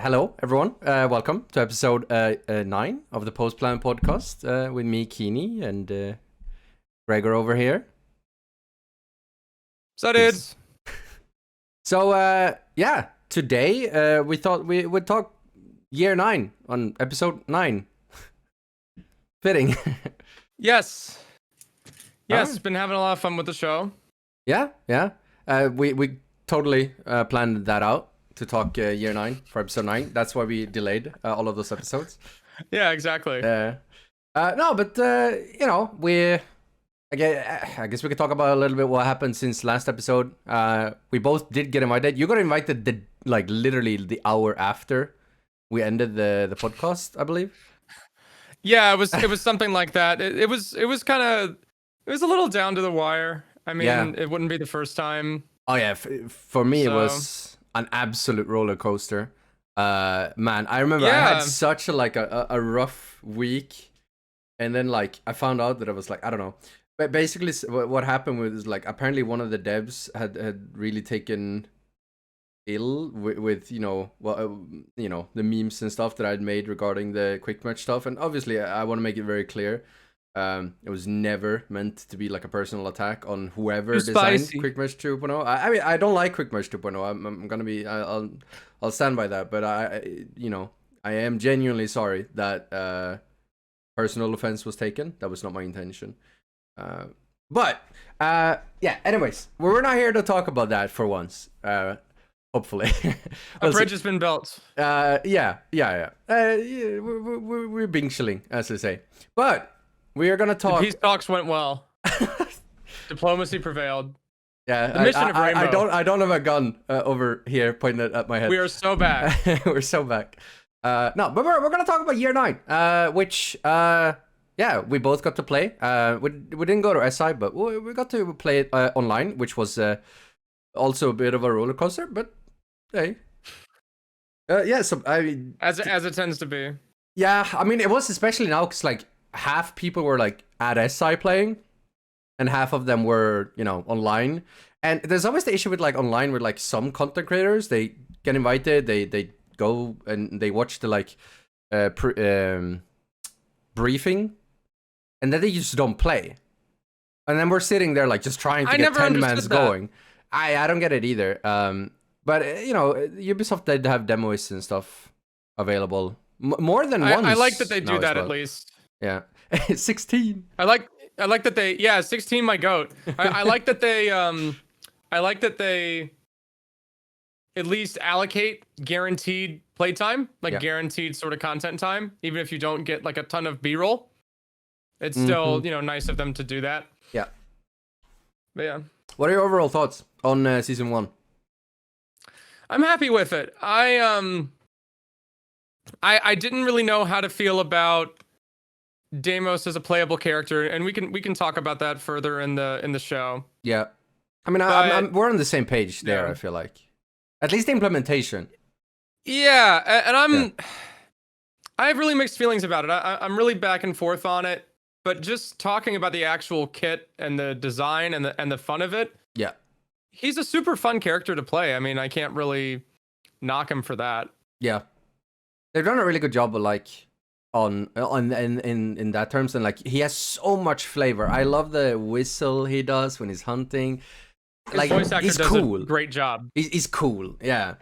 Hello, everyone. Welcome to episode 9 of the Post Plan podcast with me, Kini, and Gregor over here. So, dudes. So, today we thought we would talk year 9 on episode 9. Fitting. Yes. Yes, been having a lot of fun with the show. Yeah. We totally planned that out to talk year 9 for episode 9. That's why we delayed all of those episodes. Yeah, exactly. No, but I guess we could talk about a little bit what happened since last episode. We both did get invited. You got invited literally the hour after we ended the podcast, I believe. Yeah, it was something like that. It was a little down to the wire. I mean, It wouldn't be the first time. Oh yeah, for me it was an absolute roller coaster. Man, I remember I had such a rough week, and then I found out that I was I don't know. But basically, what happened was apparently one of the devs had really taken ill with the memes and stuff that I'd made regarding the quick match stuff, and obviously I want to make it very clear. It was never meant to be a personal attack on whoever designed Quick Match 2.0. I mean, I don't like Quick Match 2.0. I'm gonna be, I'll stand by that. But I am genuinely sorry that personal offense was taken. That was not my intention. Anyways, we're not here to talk about that for once. Hopefully, a bridge has been built. Yeah. We're being chilling, as they say, but. We are gonna talk. The peace talks went well. Diplomacy prevailed. Yeah, the mission of Rainbow. I don't have a gun over here pointed at my head. We are so back. We're so back. No, but we're gonna talk about year 9, which we both got to play. We didn't go to SI, but we got to play it online, which was also a bit of a roller coaster. But hey, So as it tends to be. Yeah, I mean it was especially now because half people were at SI playing, and half of them were online. And there's always the issue with online where some content creators, they get invited, they go and they watch the briefing, and then they just don't play. And then we're sitting there just trying to get 10 mans going. I don't get it either. But Ubisoft did have demos and stuff available more than once. I like that they do that at least. Yeah. 16. I like that they 16 my goat. I like that they at least allocate guaranteed playtime, guaranteed sort of content time, even if you don't get a ton of B-roll. It's still, nice of them to do that. Yeah. But yeah. What are your overall thoughts on season 1? I'm happy with it. I didn't really know how to feel about Deimos as a playable character, and we can talk about that further in the show. Yeah, I mean, we're on the same page there. Yeah. I feel like, at least the implementation. Yeah, and I have really mixed feelings about it. I'm really back and forth on it, but just talking about the actual kit and the design and the fun of it. Yeah, he's a super fun character to play. I mean, I can't really knock him for that. Yeah, they've done a really good job of in that terms, and he has so much flavor. I love the whistle he does when he's hunting. His voice actor does cool. A great job. He's cool. Yeah.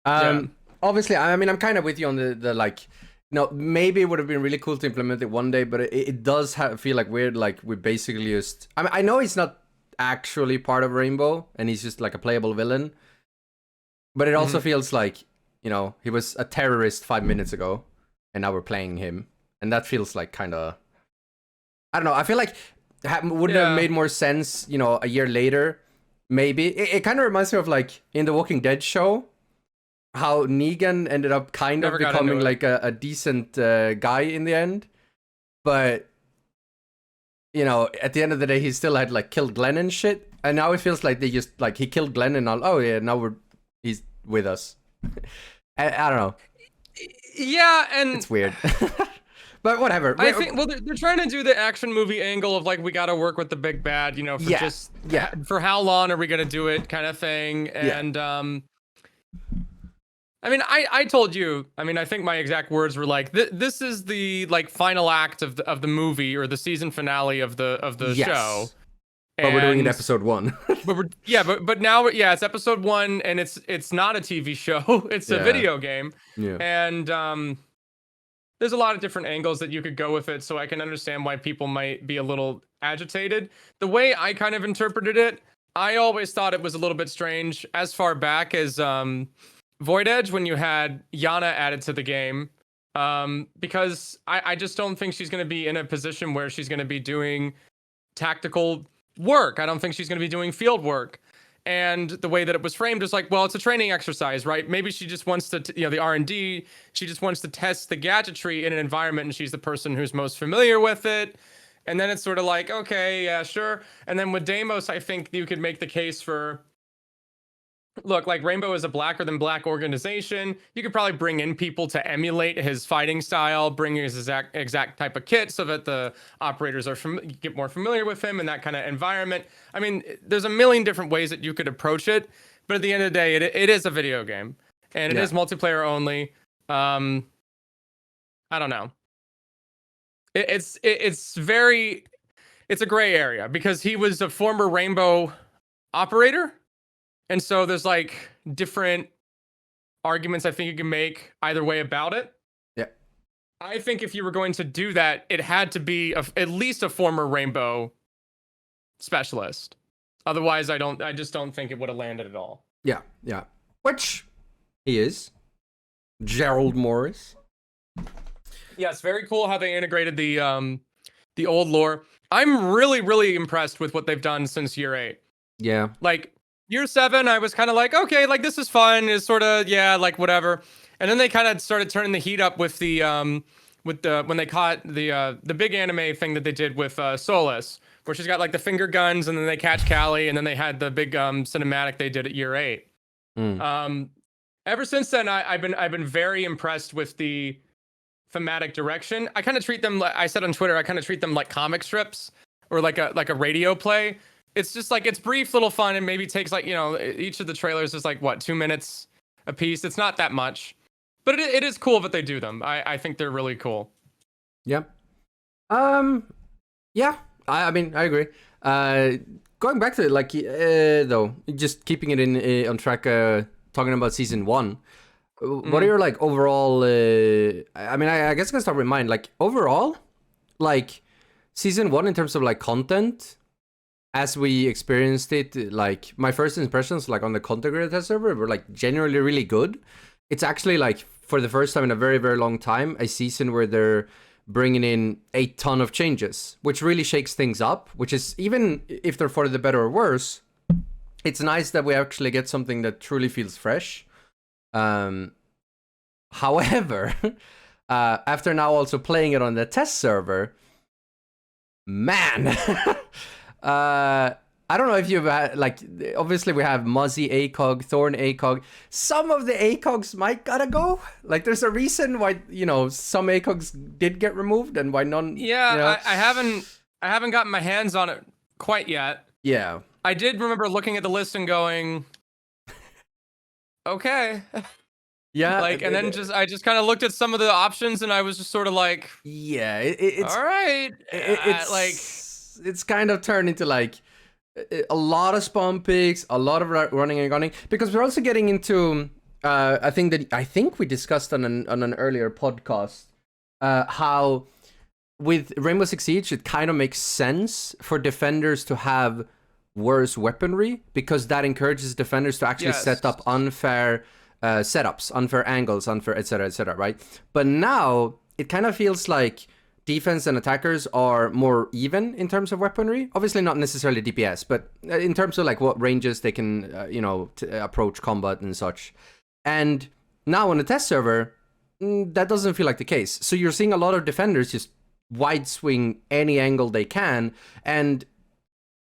Obviously, I mean, I'm kind of with you on the maybe it would have been really cool to implement it one day, but it does feel weird. We basically just. I mean, I know he's not actually part of Rainbow, and he's just a playable villain. But it also feels he was a terrorist 5 minutes ago. And now we're playing him, and that feels kind of, I don't know. I feel wouldn't have made more sense, a year later, maybe. It kind of reminds me of in the Walking Dead show, how Negan ended up kind of becoming a decent guy in the end, but at the end of the day, he still had killed Glenn and shit, and now it feels they just he killed Glenn and all. Oh yeah, now he's with us. I don't know. Yeah, and it's weird. But whatever. I think they're trying to do the action movie angle of we got to work with the big bad, for for how long are we going to do it kind of thing. And I mean, I told you. I mean, I think my exact words were like, "This is the like final act of the movie or the season finale of the show." But we're doing it And episode 1. but now it's episode 1, and it's not a TV show. It's a video game. Yeah. And there's a lot of different angles that you could go with it, so I can understand why people might be a little agitated. The way I kind of interpreted it, I always thought it was a little bit strange as far back as Void Edge, when you had Yana added to the game, because I just don't think she's going to be in a position where she's going to be doing tactical work. I don't think she's going to be doing field work. And the way that it was framed was like, well, it's a training exercise, right? Maybe she just wants to, the R&D, she just wants to test the gadgetry in an environment, and she's the person who's most familiar with it. And then it's sort of like, okay, yeah, sure. And then with Deimos, I think you could make the case for, look, like Rainbow is a blacker than black organization. You could probably bring in people to emulate his fighting style, bring his exact type of kit so that the operators are get more familiar with him in that kind of environment. I mean, there's a million different ways that you could approach it, but at the end of the day, it is a video game, and it is multiplayer only. I don't know. It's a gray area because he was a former Rainbow operator. And so there's like different arguments I think you can make either way about it. Yeah. I think if you were going to do that, it had to be at least a former Rainbow specialist. Otherwise, I just don't think it would have landed at all. Yeah, yeah. Which he is. Gerald Morris. Yeah, it's very cool how they integrated the old lore. I'm really, really impressed with what they've done since year 8. Yeah. Like, Year 7, I was kind of like, okay, like this is fun, is sort of, yeah, like whatever. And then they kind of started turning the heat up with the when they caught the big anime thing that they did with Solus, where she's got like the finger guns, and then they catch Callie, and then they had the big cinematic they did at year 8. Ever since then, I've been very impressed with the thematic direction. I kind of treat them like I said on Twitter. I kind of treat them like comic strips or like a radio play. It's just like, it's brief, little fun, and maybe takes like, each of the trailers is like, what, 2 minutes a piece? It's not that much, but it is cool that they do them. I think they're really cool. Yeah. Yeah, I mean, I agree. Going back to it, like, though, just keeping it in on track, talking about season 1, what are your, like, overall, I mean, I guess I can start with mine. Like, overall, like, season 1 in terms of, like, content, as we experienced it, like, my first impressions, like, on the content creator test server were, like, generally really good. It's actually, like, for the first time in a very, very long time, a season where they're bringing in a ton of changes, which really shakes things up, which is, even if they're for the better or worse, it's nice that we actually get something that truly feels fresh. However, after now also playing it on the test server, man... I don't know if you've had, like, obviously we have Muzzy ACOG, Thorn ACOG. Some of the ACOGs might gotta go. Like, there's a reason why, some ACOGs did get removed and why none. Yeah, I haven't gotten my hands on it quite yet. Yeah. I did remember looking at the list and going, okay. Yeah. Like, and then I just kind of looked at some of the options, and I was just sort of like, yeah, it's all right. It's like, it's kind of turned into like a lot of spawn picks, a lot of running and gunning, because we're also getting into I think we discussed on an earlier podcast how with Rainbow Six Siege it kind of makes sense for defenders to have worse weaponry, because that encourages defenders to actually set up unfair setups, unfair angles, unfair etc., right? But now it kind of feels like defense and attackers are more even in terms of weaponry. Obviously not necessarily DPS, but in terms of like what ranges they can, approach combat and such. And now on the test server, that doesn't feel like the case. So you're seeing a lot of defenders just wide swing any angle they can, and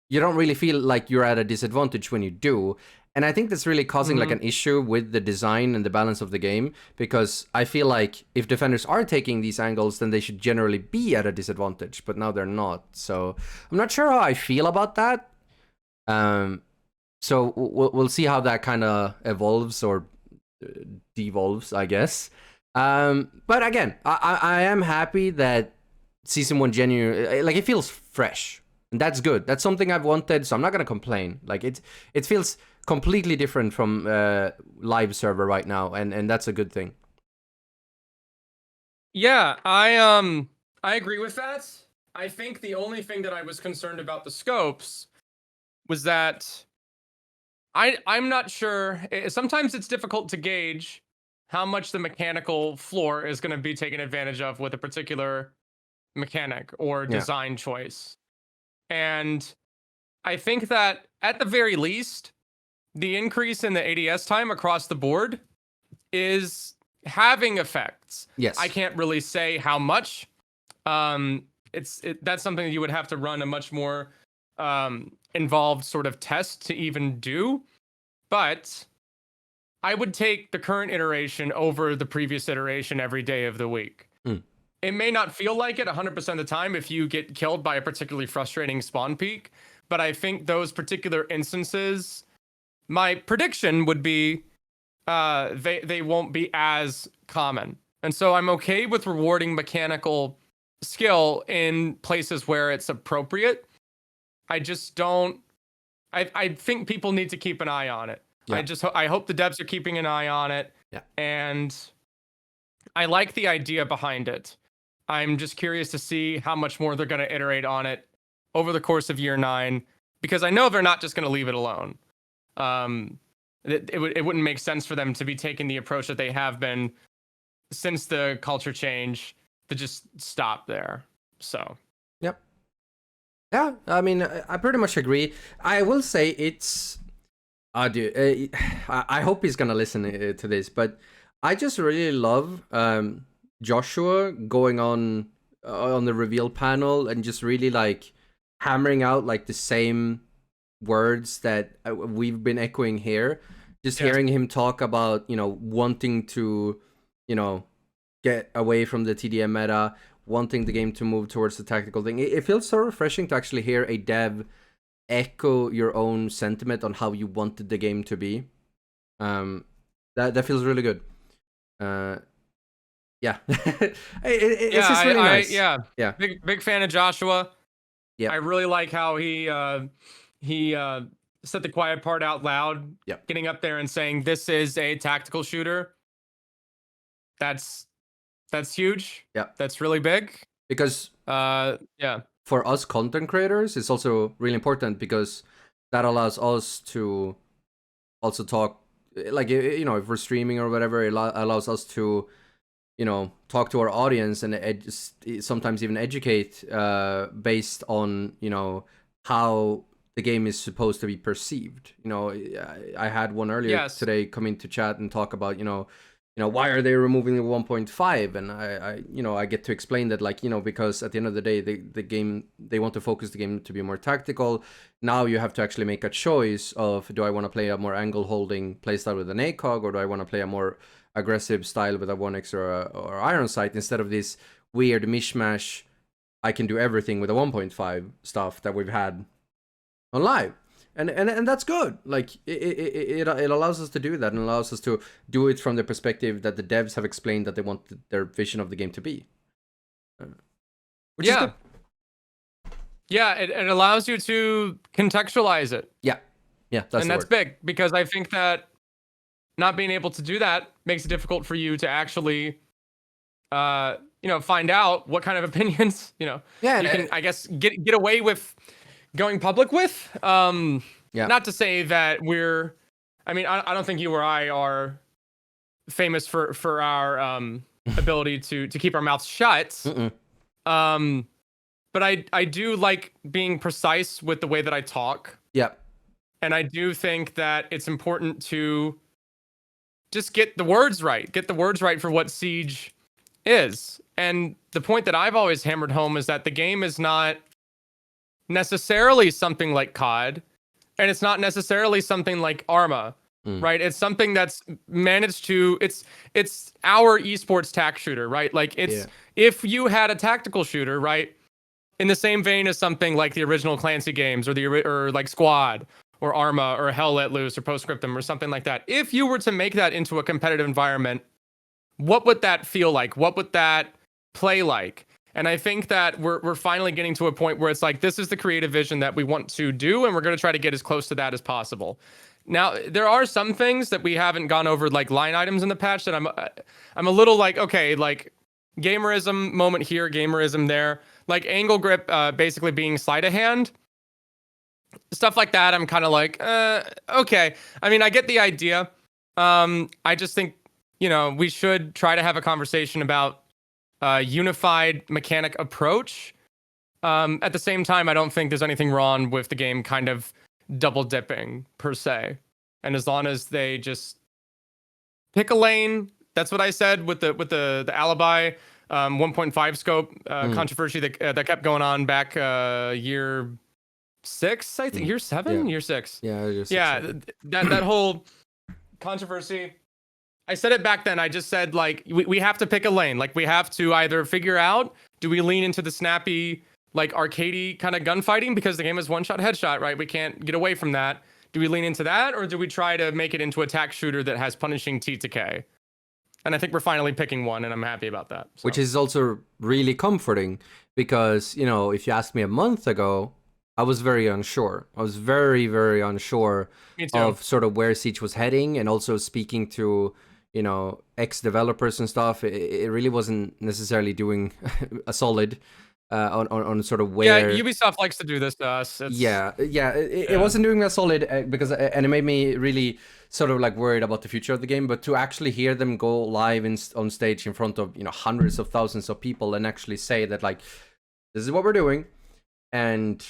you don't really feel like you're at a disadvantage when you do. And I think that's really causing like an issue with the design and the balance of the game, because I feel like if defenders are taking these angles, then they should generally be at a disadvantage, but now they're not. So I'm not sure how I feel about that. So we'll see how that kind of evolves or devolves, I guess. But again, I am happy that season 1 genuinely, like, it feels fresh, and that's good. That's something I've wanted, so I'm not gonna complain. Like, it feels completely different from live server right now, and that's a good thing. Yeah, I agree with that. I think the only thing that I was concerned about the scopes was that I'm not sure. Sometimes it's difficult to gauge how much the mechanical floor is going to be taken advantage of with a particular mechanic or design choice. And I think that at the very least, the increase in the ADS time across the board is having effects. Yes. I can't really say how much. That's something that you would have to run a much more involved sort of test to even do. But I would take the current iteration over the previous iteration every day of the week. It may not feel like it 100% of the time if you get killed by a particularly frustrating spawn peak, but I think those particular instances, my prediction would be they won't be as common. And so I'm okay with rewarding mechanical skill in places where it's appropriate. I just don't. I think people need to keep an eye on it. Yeah. I hope the devs are keeping an eye on it. Yeah. And I like the idea behind it. I'm just curious to see how much more they're going to iterate on it over the course of year 9, because I know they're not just going to leave it alone. It wouldn't make sense for them to be taking the approach that they have been since the culture change to just stop there. So. Yep. Yeah, I mean, I pretty much agree. I will say it's... dude, I hope he's gonna listen to this, but I just really love Joshua going on the reveal panel and just really like hammering out like the same words that we've been echoing here. Just hearing him talk about, wanting to, get away from the TDM meta, wanting the game to move towards the tactical thing. It feels so refreshing to actually hear a dev echo your own sentiment on how you wanted the game to be. That feels really good. Yeah. It's just really nice. Yeah. Big fan of Joshua. Yeah. I really like how he said the quiet part out loud. Yeah. Getting up there and saying this is a tactical shooter. That's huge. Yeah. That's really big. Because yeah. For us content creators, it's also really important because that allows us to also talk, like, if we're streaming or whatever, it allows us to, talk to our audience and sometimes even educate based on, how the game is supposed to be perceived. I had one earlier today come into chat and talk about, why are they removing the 1.5? And I get to explain that, like, because at the end of the day, the game, they want to focus the game to be more tactical. Now you have to actually make a choice of, do I want to play a more angle holding playstyle with an ACOG, or do I want to play a more aggressive style with a 1x or iron sight, instead of this weird mishmash, I can do everything with a 1.5 stuff that we've had on live. And that's good. Like, it allows us to do that, and allows us to do it from the perspective that the devs have explained that they want their vision of the game to be. Which is good. Yeah, it allows you to contextualize it. Yeah, that's big, because I think that not being able to do that makes it difficult for you to actually, find out what kind of opinions, you can, I guess, get away with going public with. Not to say that I don't think you or I are famous for our ability to keep our mouths shut. But I do like being precise with the way that I talk. Yep. And I do think that it's important to just get the words right. Get the words right for what Siege is. And the point that I've always hammered home is that the game is not necessarily something like COD, and it's not necessarily something like Arma, right? It's something that's managed to, it's our esports tac shooter, right? Like, if you had a tactical shooter, right, in the same vein as something like the original Clancy games or like Squad or Arma or Hell Let Loose or Postscriptum or something like that. If you were to make that into a competitive environment, what would that feel like? What would that play like? And I think that we're finally getting to a point where it's like, this is the creative vision that we want to do, and we're going to try to get as close to that as possible. Now, there are some things that we haven't gone over, like line items in the patch, that I'm a little like, okay, like gamerism moment here, gamerism there, like angle grip basically being sleight of hand. Stuff like that, I'm kind of like, okay. I mean, I get the idea. I just think, we should try to have a conversation about unified mechanic approach. At the same time, I don't think there's anything wrong with the game kind of double dipping per se. And as long as they just pick a lane, that's what I said with the alibi 1.5 scope controversy that kept going on back year 6, I think. Year 7, year 6. Yeah. That whole controversy. I said it back then. I just said, like, we have to pick a lane. Like, we have to either figure out, do we lean into the snappy, like, arcadey kind of gunfighting because the game is one-shot headshot, right? We can't get away from that. Do we lean into that, or do we try to make it into a tack shooter that has punishing TTK? And I think we're finally picking one, and I'm happy about that. So. Which is also really comforting because, if you asked me a month ago, I was very unsure. I was very, very unsure of sort of where Siege was heading, and also speaking to ex-developers and stuff, it really wasn't necessarily doing a solid on sort of where... Yeah, Ubisoft likes to do this to us. It wasn't doing a solid because and it made me really sort of like worried about the future of the game. But to actually hear them go live on stage in front of hundreds of thousands of people and actually say that, like, this is what we're doing, and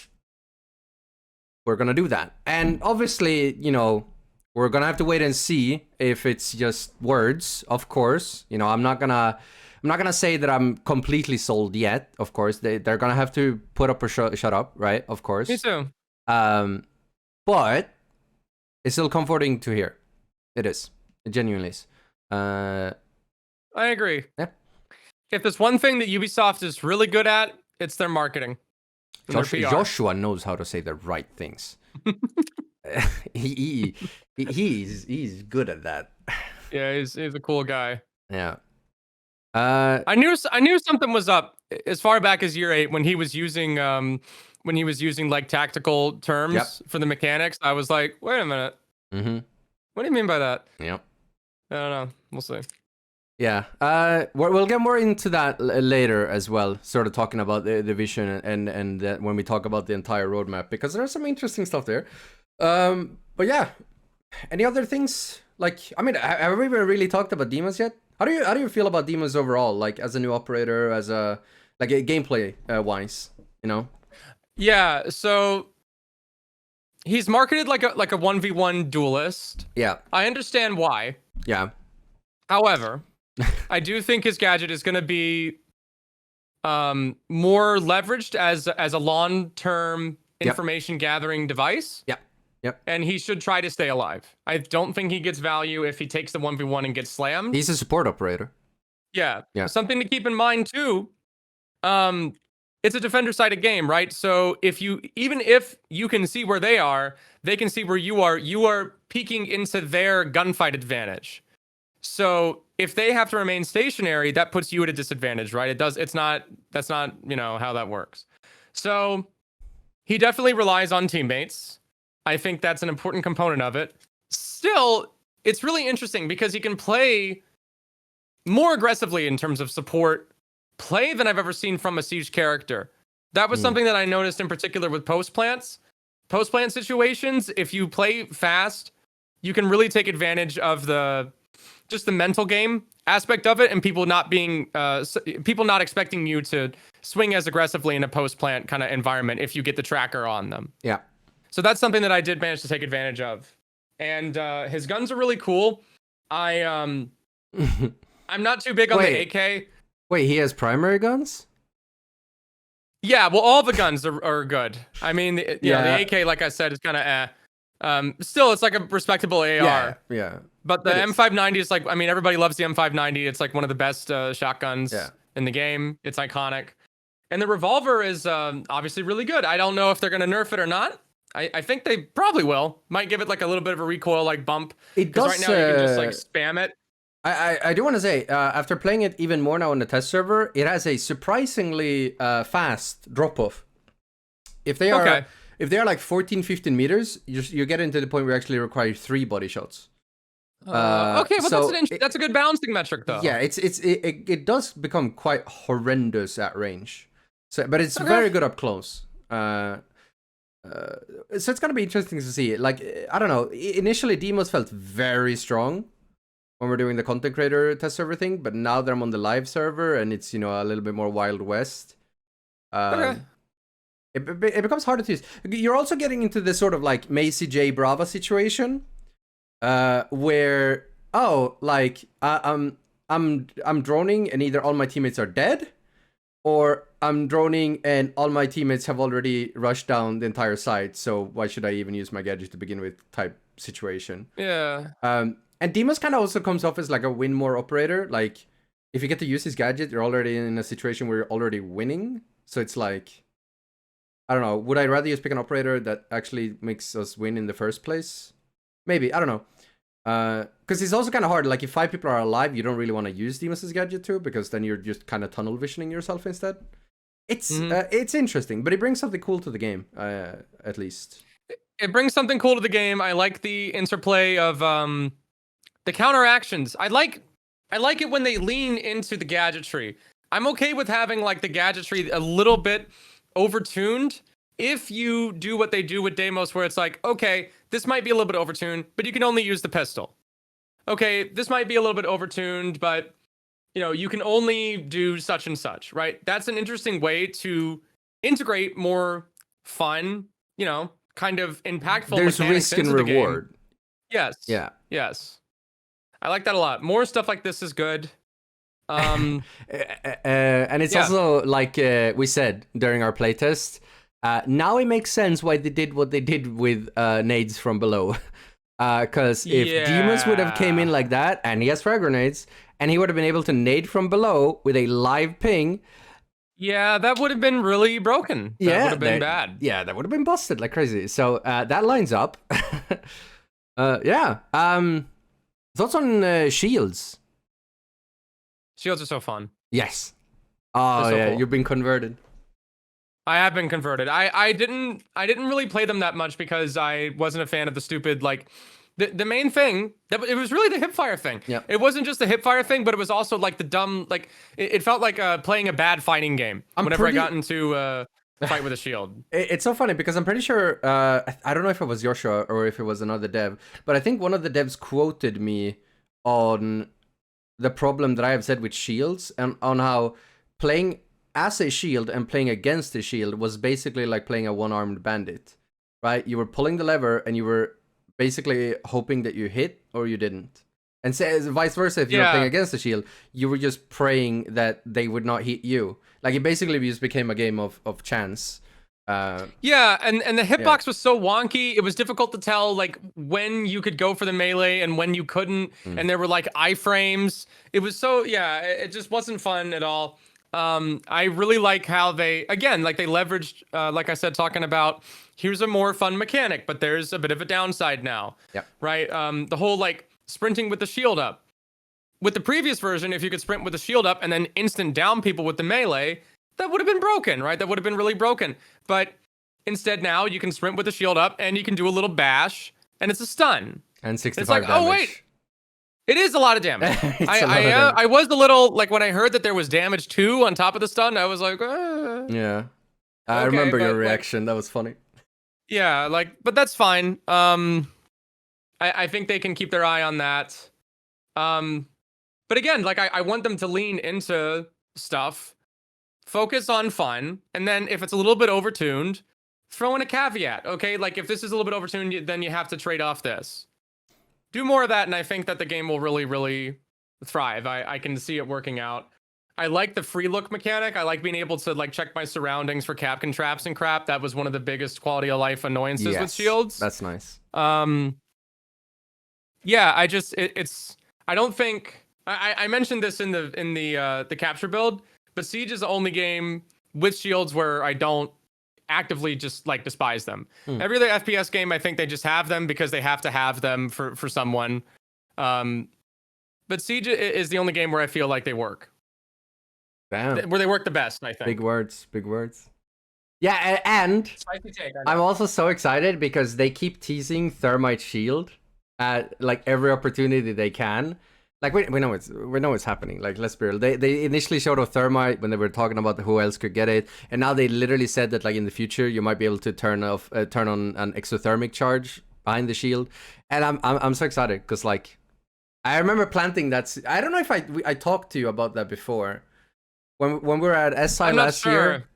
we're gonna do that. And obviously, we're gonna have to wait and see if it's just words, of course. I'm not gonna say that I'm completely sold yet. Of course, they're gonna have to put up or shut up, right? Of course. Me too. But it's still comforting to hear. It is. It genuinely is. I agree. Yeah. If there's one thing that Ubisoft is really good at, it's their marketing. Joshua knows how to say the right things. He's good at that. Yeah, he's a cool guy. Yeah. I knew something was up as far back as year 8 when he was using like tactical terms for the mechanics. I was like, wait a minute. Mm-hmm. What do you mean by that? Yep. I don't know. We'll see. Yeah. We'll get more into that later as well. Sort of talking about the vision and when we talk about the entire roadmap, because there's some interesting stuff there. But yeah, any other things? Like, I mean, have we even really talked about demons yet? How do you feel about demons overall? Like, as a new operator, as a gameplay wise, Yeah. So he's marketed like a 1v1 duelist. Yeah. I understand why. Yeah. However, I do think his gadget is going to be more leveraged as a long-term information gathering device. Yep. And he should try to stay alive. I don't think he gets value if he takes the 1v1 and gets slammed. He's a support operator. Yeah. Something to keep in mind too. It's a defender-sided game, right? So even if you can see where they can see where you are peeking into their gunfight advantage. So if they have to remain stationary, that puts you at a disadvantage, right? That's not how that works. So he definitely relies on teammates. I think that's an important component of it. Still, it's really interesting because he can play more aggressively in terms of support play than I've ever seen from a Siege character. That was something that I noticed in particular with post-plant situations. If you play fast, you can really take advantage of the mental game aspect of it, and people not expecting you to swing as aggressively in a post-plant kind of environment if you get the tracker on them. Yeah. So that's something that I did manage to take advantage of. And his guns are really cool. I'm not too big on the AK. Wait, he has primary guns? Yeah, well, all the guns are good. I mean, the AK, like I said, is kind of still, it's like a respectable AR. Yeah. But the M590 is like, I mean, everybody loves the M590. It's like one of the best shotguns in the game. It's iconic. And the revolver is obviously really good. I don't know if they're going to nerf it or not. I think they probably will. Might give it like a little bit of a recoil like bump. It does. Right now you can just like spam it. I do want to say, after playing it even more now on the test server, it has a surprisingly fast drop off. If they are like 14, 15 meters, you get into the point where you actually require 3 body shots. Okay, but so that's a good balancing metric though. Yeah, it does become quite horrendous at range. So, but it's very good up close. So it's gonna be interesting to see. Like, I don't know. Initially, demos felt very strong when we're doing the content creator test server thing, but now that I'm on the live server and it's, you know, a little bit more Wild West, it becomes harder to use. You're also getting into this sort of like Macy J Brava situation, where I'm droning and either all my teammates are dead, or I'm droning and all my teammates have already rushed down the entire site. So why should I even use my gadget to begin with? Type situation. Yeah. And Demos kind of also comes off as like a win more operator. Like, if you get to use his gadget, you're already in a situation where you're already winning. So it's like, I don't know. Would I rather just pick an operator that actually makes us win in the first place? Maybe. I don't know. Because it's also kind of hard. Like, if 5 people are alive, you don't really want to use Demos' gadget too, because then you're just kind of tunnel visioning yourself instead. It's interesting, but it brings something cool to the game, at least. It brings something cool to the game. I like the interplay of the counteractions. I like it when they lean into the gadgetry. I'm okay with having like the gadgetry a little bit overtuned if you do what they do with Deimos, where it's like, okay, this might be a little bit overtuned, but you can only use the pistol. Okay, this might be a little bit overtuned, but you know, you can only do such and such, right? That's an interesting way to integrate more fun, you know, kind of impactful. There's risk and reward. Yes. Yeah. Yes. I like that a lot. More stuff like this is good. And it's also like we said during our playtest. Now it makes sense why they did what they did with nades from below. Because if Demons would have came in like that, and he has frag grenades, and he would have been able to nade from below with a live ping. Yeah, that would have been really broken. That would have been bad. Yeah, that would have been busted like crazy. So that lines up. Thoughts on shields? Shields are so fun. Yes. Oh yeah, cool. You've been converted. I have been converted. I didn't really play them that much because I wasn't a fan of the stupid, like, the main thing that it was really the hipfire thing. Yeah. It wasn't just the hipfire thing, but it was also like the dumb, like it felt like playing a bad fighting game whenever I got into a fight with a shield. It's so funny because I'm pretty sure I don't know if it was Joshua or if it was another dev, but I think one of the devs quoted me on the problem that I have said with shields and on how playing as a shield and playing against a shield was basically like playing a one-armed bandit, right? You were pulling the lever and you were basically hoping that you hit or you didn't. And vice versa, if you were playing against a shield, you were just praying that they would not hit you. Like, it basically just became a game of chance. Yeah, and the hitbox was so wonky. It was difficult to tell like when you could go for the melee and when you couldn't. And there were like iframes. It was so, it just wasn't fun at all. I really like how they, again, like they leveraged, like I said, talking about, here's a more fun mechanic, but there's a bit of a downside now. Yeah. Right? The whole like sprinting with the shield up. With the previous version, if you could sprint with the shield up and then instant down people with the melee, that would have been broken, right? That would have been really broken. But instead now you can sprint with the shield up and you can do a little bash and it's a stun. And 65 it's like, damage. Oh, wait. It is a lot of damage. I was a little, like, when I heard that there was damage too on top of the stun, I was like, Yeah. I remember your reaction. Like, that was funny. Yeah, like, but that's fine. I think they can keep their eye on that. But again, like, I want them to lean into stuff, focus on fun, and then if it's a little bit overtuned, throw in a caveat, okay? Like, if this is a little bit overtuned, then you have to trade off this. Do more of that, and I think that the game will really, really thrive. I can see it working out. I like the free look mechanic. I like being able to like check my surroundings for Capcan traps and crap. That was one of the biggest quality of life annoyances with shields. That's nice. Yeah, I don't think I mentioned this in the capture build, but Siege is the only game with shields where I don't actively just like despise them. Every other FPS game, I think they just have them because they have to have them for someone. But Siege is the only game where I feel like they work. Damn. Where they work the best, I think. Big words, big words. Yeah, and Spicy take, I'm also so excited because they keep teasing Thermite Shield at like every opportunity they can. Like we know it's happening. Like let's be real. They initially showed a Thermite when they were talking about who else could get it, and now they literally said that like in the future you might be able to turn on an exothermic charge behind the shield, and I'm so excited because like I remember planting that. I don't know if I talked to you about that before when we were at SI last year.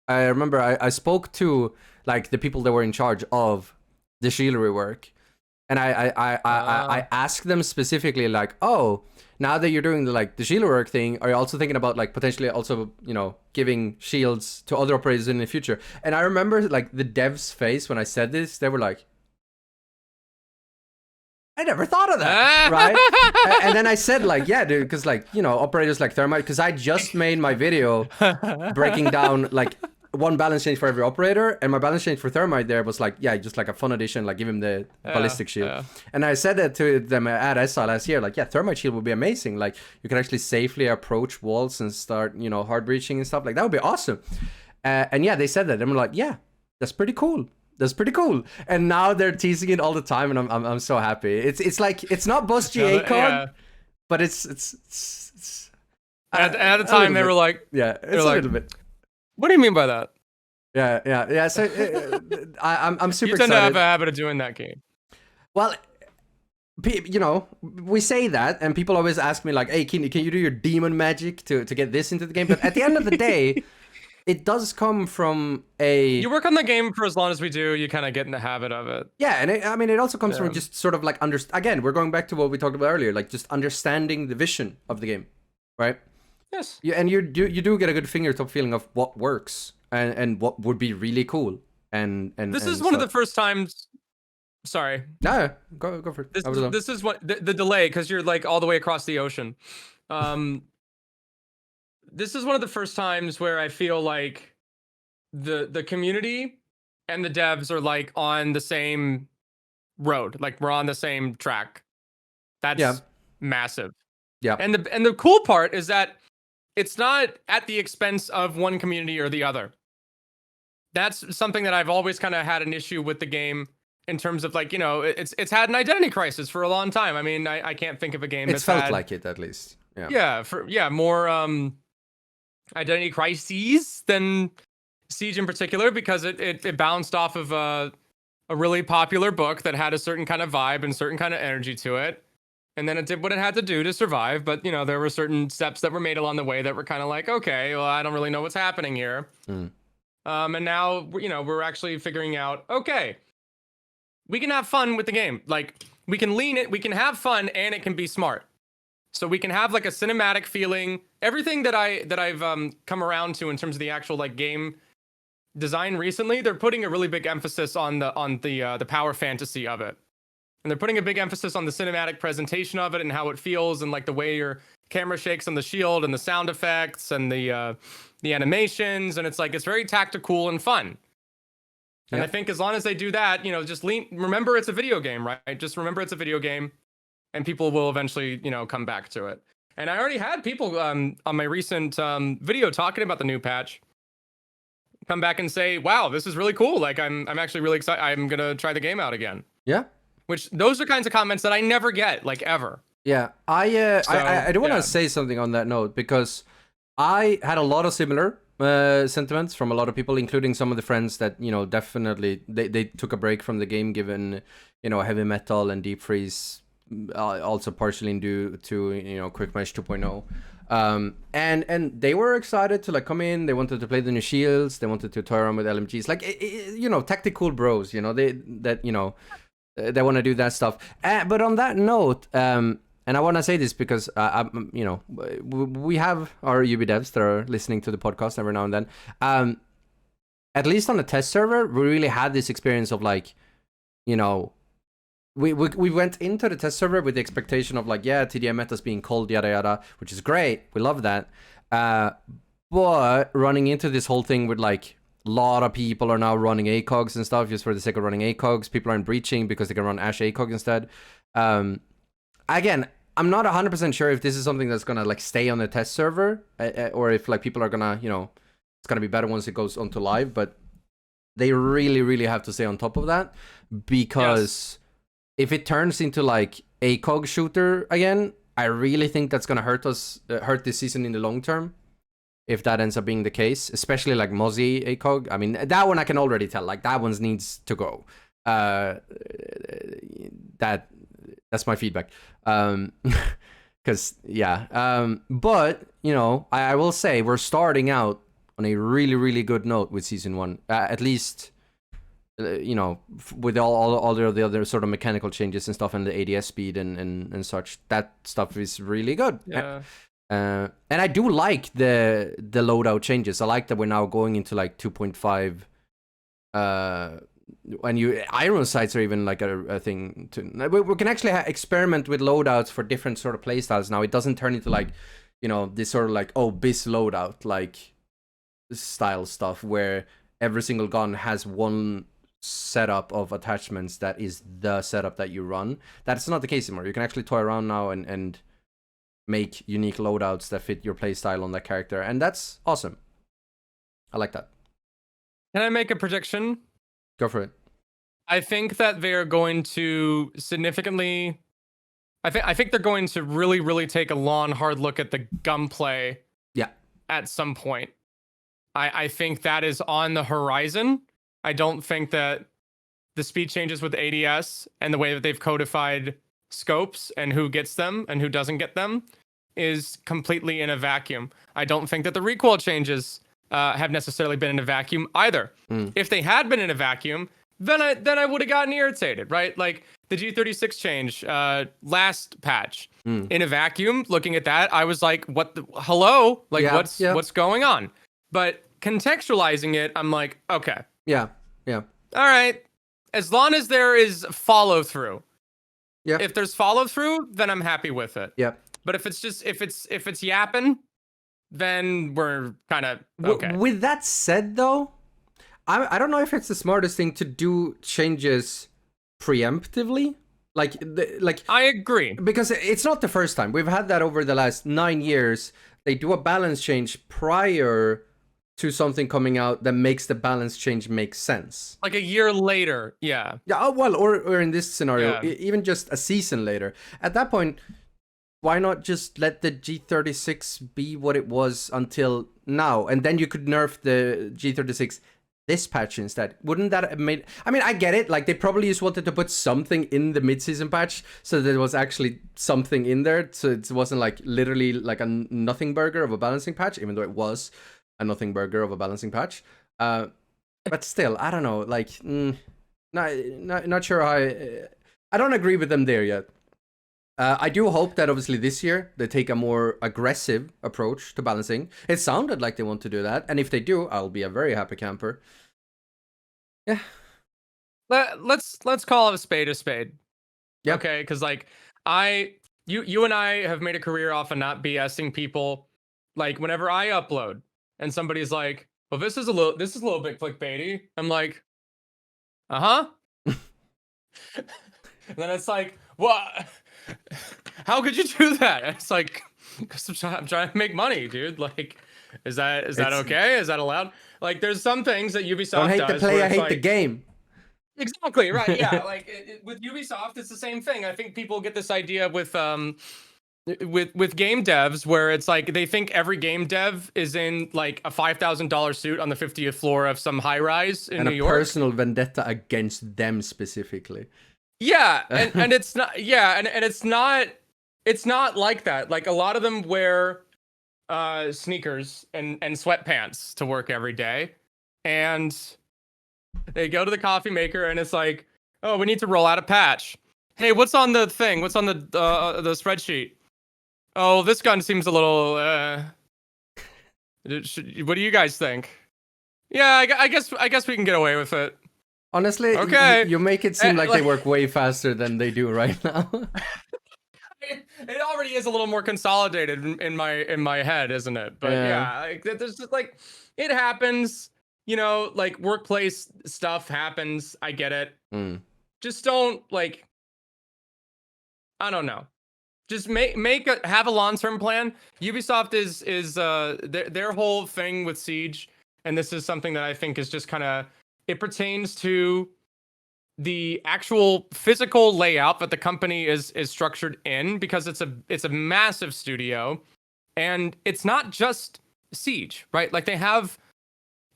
I remember I spoke to like the people that were in charge of the shield rework, and I asked them specifically like, oh, now that you're doing the shield rework thing, are you also thinking about like potentially also, you know, giving shields to other operators in the future? And I remember like the devs' face when I said this, they were like, I never thought of that, right? And then I said like, yeah, dude, because like, you know, operators like Thermite, because I just made my video breaking down like one balance change for every operator, and my balance change for Thermite there was like, yeah, just like a fun addition, like give him the ballistic shield. And I said that to them at SI last year, like, yeah, Thermite shield would be amazing. Like you can actually safely approach walls and start, you know, hard breaching and stuff. Like that would be awesome. And yeah, they said that, and I'm like, yeah, that's pretty cool. That's pretty cool. And now they're teasing it all the time, and I'm so happy. It's like it's not Boss GA card, but it's at the time they were like, yeah, it's a little bit. What do you mean by that? Yeah. So I'm super excited. You tend to have a habit of doing that, game. Well, you know, we say that, and people always ask me like, hey, can you do your demon magic to get this into the game? But at the end of the day, it does come from you work on the game for as long as we do, you kind of get in the habit of it. Yeah, and it also comes from just sort of like again, we're going back to what we talked about earlier, like just understanding the vision of the game, right? Yes. You do get a good fingertip feeling of what works and what would be really cool. And this is one of the first times. Sorry. No, go for it. This is what the delay, because you're like all the way across the ocean. This is one of the first times where I feel like the community and the devs are like on the same road, like we're on the same track. That's massive. Yeah. And the cool part is that it's not at the expense of one community or the other. That's something that I've always kind of had an issue with the game in terms of like, you know, it's had an identity crisis for a long time. I mean, I can't think of a game that's felt like it, at least. Yeah. More identity crises than Siege in particular, because it bounced off of a really popular book that had a certain kind of vibe and certain kind of energy to it. And then it did what it had to do to survive. But, you know, there were certain steps that were made along the way that were kind of like, okay, well, I don't really know what's happening here. And now, you know, we're actually figuring out, okay, we can have fun with the game. Like, we can lean it, we can have fun, and it can be smart. So we can have like a cinematic feeling. Everything that I've come around to in terms of the actual like game design recently, they're putting a really big emphasis on the power fantasy of it. And they're putting a big emphasis on the cinematic presentation of it and how it feels, and like the way your camera shakes on the shield and the sound effects and the animations. And it's like, it's very tactical and fun. And I think as long as they do that, you know, just remember it's a video game, right? Just remember it's a video game, and people will eventually, you know, come back to it. And I already had people on my recent video talking about the new patch come back and say, wow, this is really cool. Like, I'm actually really excited. I'm going to try the game out again. Yeah. Which those are kinds of comments that I never get, like, ever. Yeah. I do want to say something on that note, because I had a lot of similar sentiments from a lot of people, including some of the friends that, you know, definitely they took a break from the game given, you know, heavy metal and deep freeze, also partially due to, you know, Quick Match 2.0. And they were excited to like come in. They wanted to play the new shields. They wanted to toy around with LMGs, like you know, tactical bros. You know, they want to do that stuff. But on that note, and I want to say this because you know, we have our UB devs that are listening to the podcast every now and then. At least on the test server, we really had this experience of like, you know, we went into the test server with the expectation of like, yeah, TDM meta's being cold, yada yada, which is great. We love that. But running into this whole thing with like lot of people are now running ACOGs and stuff just for the sake of running ACOGs. People aren't breaching because they can run Ash ACOG instead. Again, I'm not 100% sure if this is something that's gonna like stay on the test server, or if like people are gonna, you know, it's gonna be better once it goes onto live. But they really have to stay on top of that, because if it turns into like ACOG shooter again, I really think that's gonna hurt this season in the long term. If that ends up being the case, especially like Mozzie ACOG. I mean, that one I can already tell, like that one needs to go. That's my feedback. Because but you know, I will say we're starting out on a really good note with season 1, at least. You know, with all the other sort of mechanical changes and stuff, and the ADS speed and such, that stuff is really good. Yeah. And I do like the loadout changes. I like that we're now going into like 2.5. And iron sights are even like a thing to. We can actually experiment with loadouts for different sort of playstyles now. It doesn't turn into like, you know, this sort of like BIS loadout like style stuff where every single gun has one setup of attachments that is the setup that you run. That's not the case anymore. You can actually toy around now and make unique loadouts that fit your playstyle on that character, and that's awesome. I like that. Can I make a prediction? Go for it. I think that they're going to significantly. I think they're going to really take a long, hard look at the gunplay. Yeah. At some point, I think that is on the horizon. I don't think that the speed changes with ADS and the way that they've codified scopes and who gets them and who doesn't get them is completely in a vacuum. I don't think that the recoil changes have necessarily been in a vacuum either. If they had been in a vacuum, then I would have gotten irritated, right? Like the G36 change last patch in a vacuum. Looking at that, I was like, "What? Hello? Like, what's going on?" But contextualizing it, I'm like, okay, yeah, all right. As long as there is follow through, if there's follow through, then I'm happy with it. But if it's just if it's yapping, then we're kind of okay. With that said, though, I don't know if it's the smartest thing to do changes preemptively. Like I agree, because it's not the first time. We've had that over the last 9 years. They do a balance change prior to something coming out that makes the balance change make sense. Like a year later, yeah. Well, or in this scenario, even just a season later. At that point, why not just let the G36 be what it was until now, and then you could nerf the G36 this patch instead? Wouldn't that have made... I mean, I get it. Like, they probably just wanted to put something in the mid-season patch so there was actually something in there, so it wasn't like literally like a nothing burger of a balancing patch, even though it was a nothing burger of a balancing patch. But still, I don't know. Like, not sure how... I don't agree with them there yet. I do hope that obviously this year they take a more aggressive approach to balancing. It sounded like they want to do that, and if they do, I'll be a very happy camper. Yeah. Let's call it a spade a spade. Yeah. Okay, because like you and I have made a career off of not BSing people. Like whenever I upload and somebody's like, "Well, this is a little bit clickbaity," I'm like, "Uh-huh." And then it's like, "What? How could you do that?" And it's like, "Because I'm trying to make money, dude. Like, is that okay? Is that allowed?" Like, there's some things that Ubisoft don't hate does the play, I hate like, the game. Exactly, right, yeah. Like, with Ubisoft, it's the same thing. I think people get this idea with game devs where it's like they think every game dev is in like a $5,000 suit on the 50th floor of some high rise in New York. And a personal vendetta against them specifically. Yeah, and it's not. Yeah, and it's not like that. Like a lot of them wear sneakers and sweatpants to work every day, and they go to the coffee maker and it's like, "Oh, we need to roll out a patch. Hey, what's on the thing? What's on the spreadsheet? Oh, this gun seems a little. What do you guys think? Yeah, I guess we can get away with it." Honestly, okay. You make it seem like they work way faster than they do right now. It already is a little more consolidated in my head, isn't it? But yeah, like, there's just like, it happens. you know, like workplace stuff happens. I get it. Just don't like, I don't know. Just have a long-term plan. Ubisoft is their whole thing with Siege, and this is something that I think is just kind of, it pertains to the actual physical layout that the company is structured in, because it's a massive studio, and it's not just Siege, right? Like they have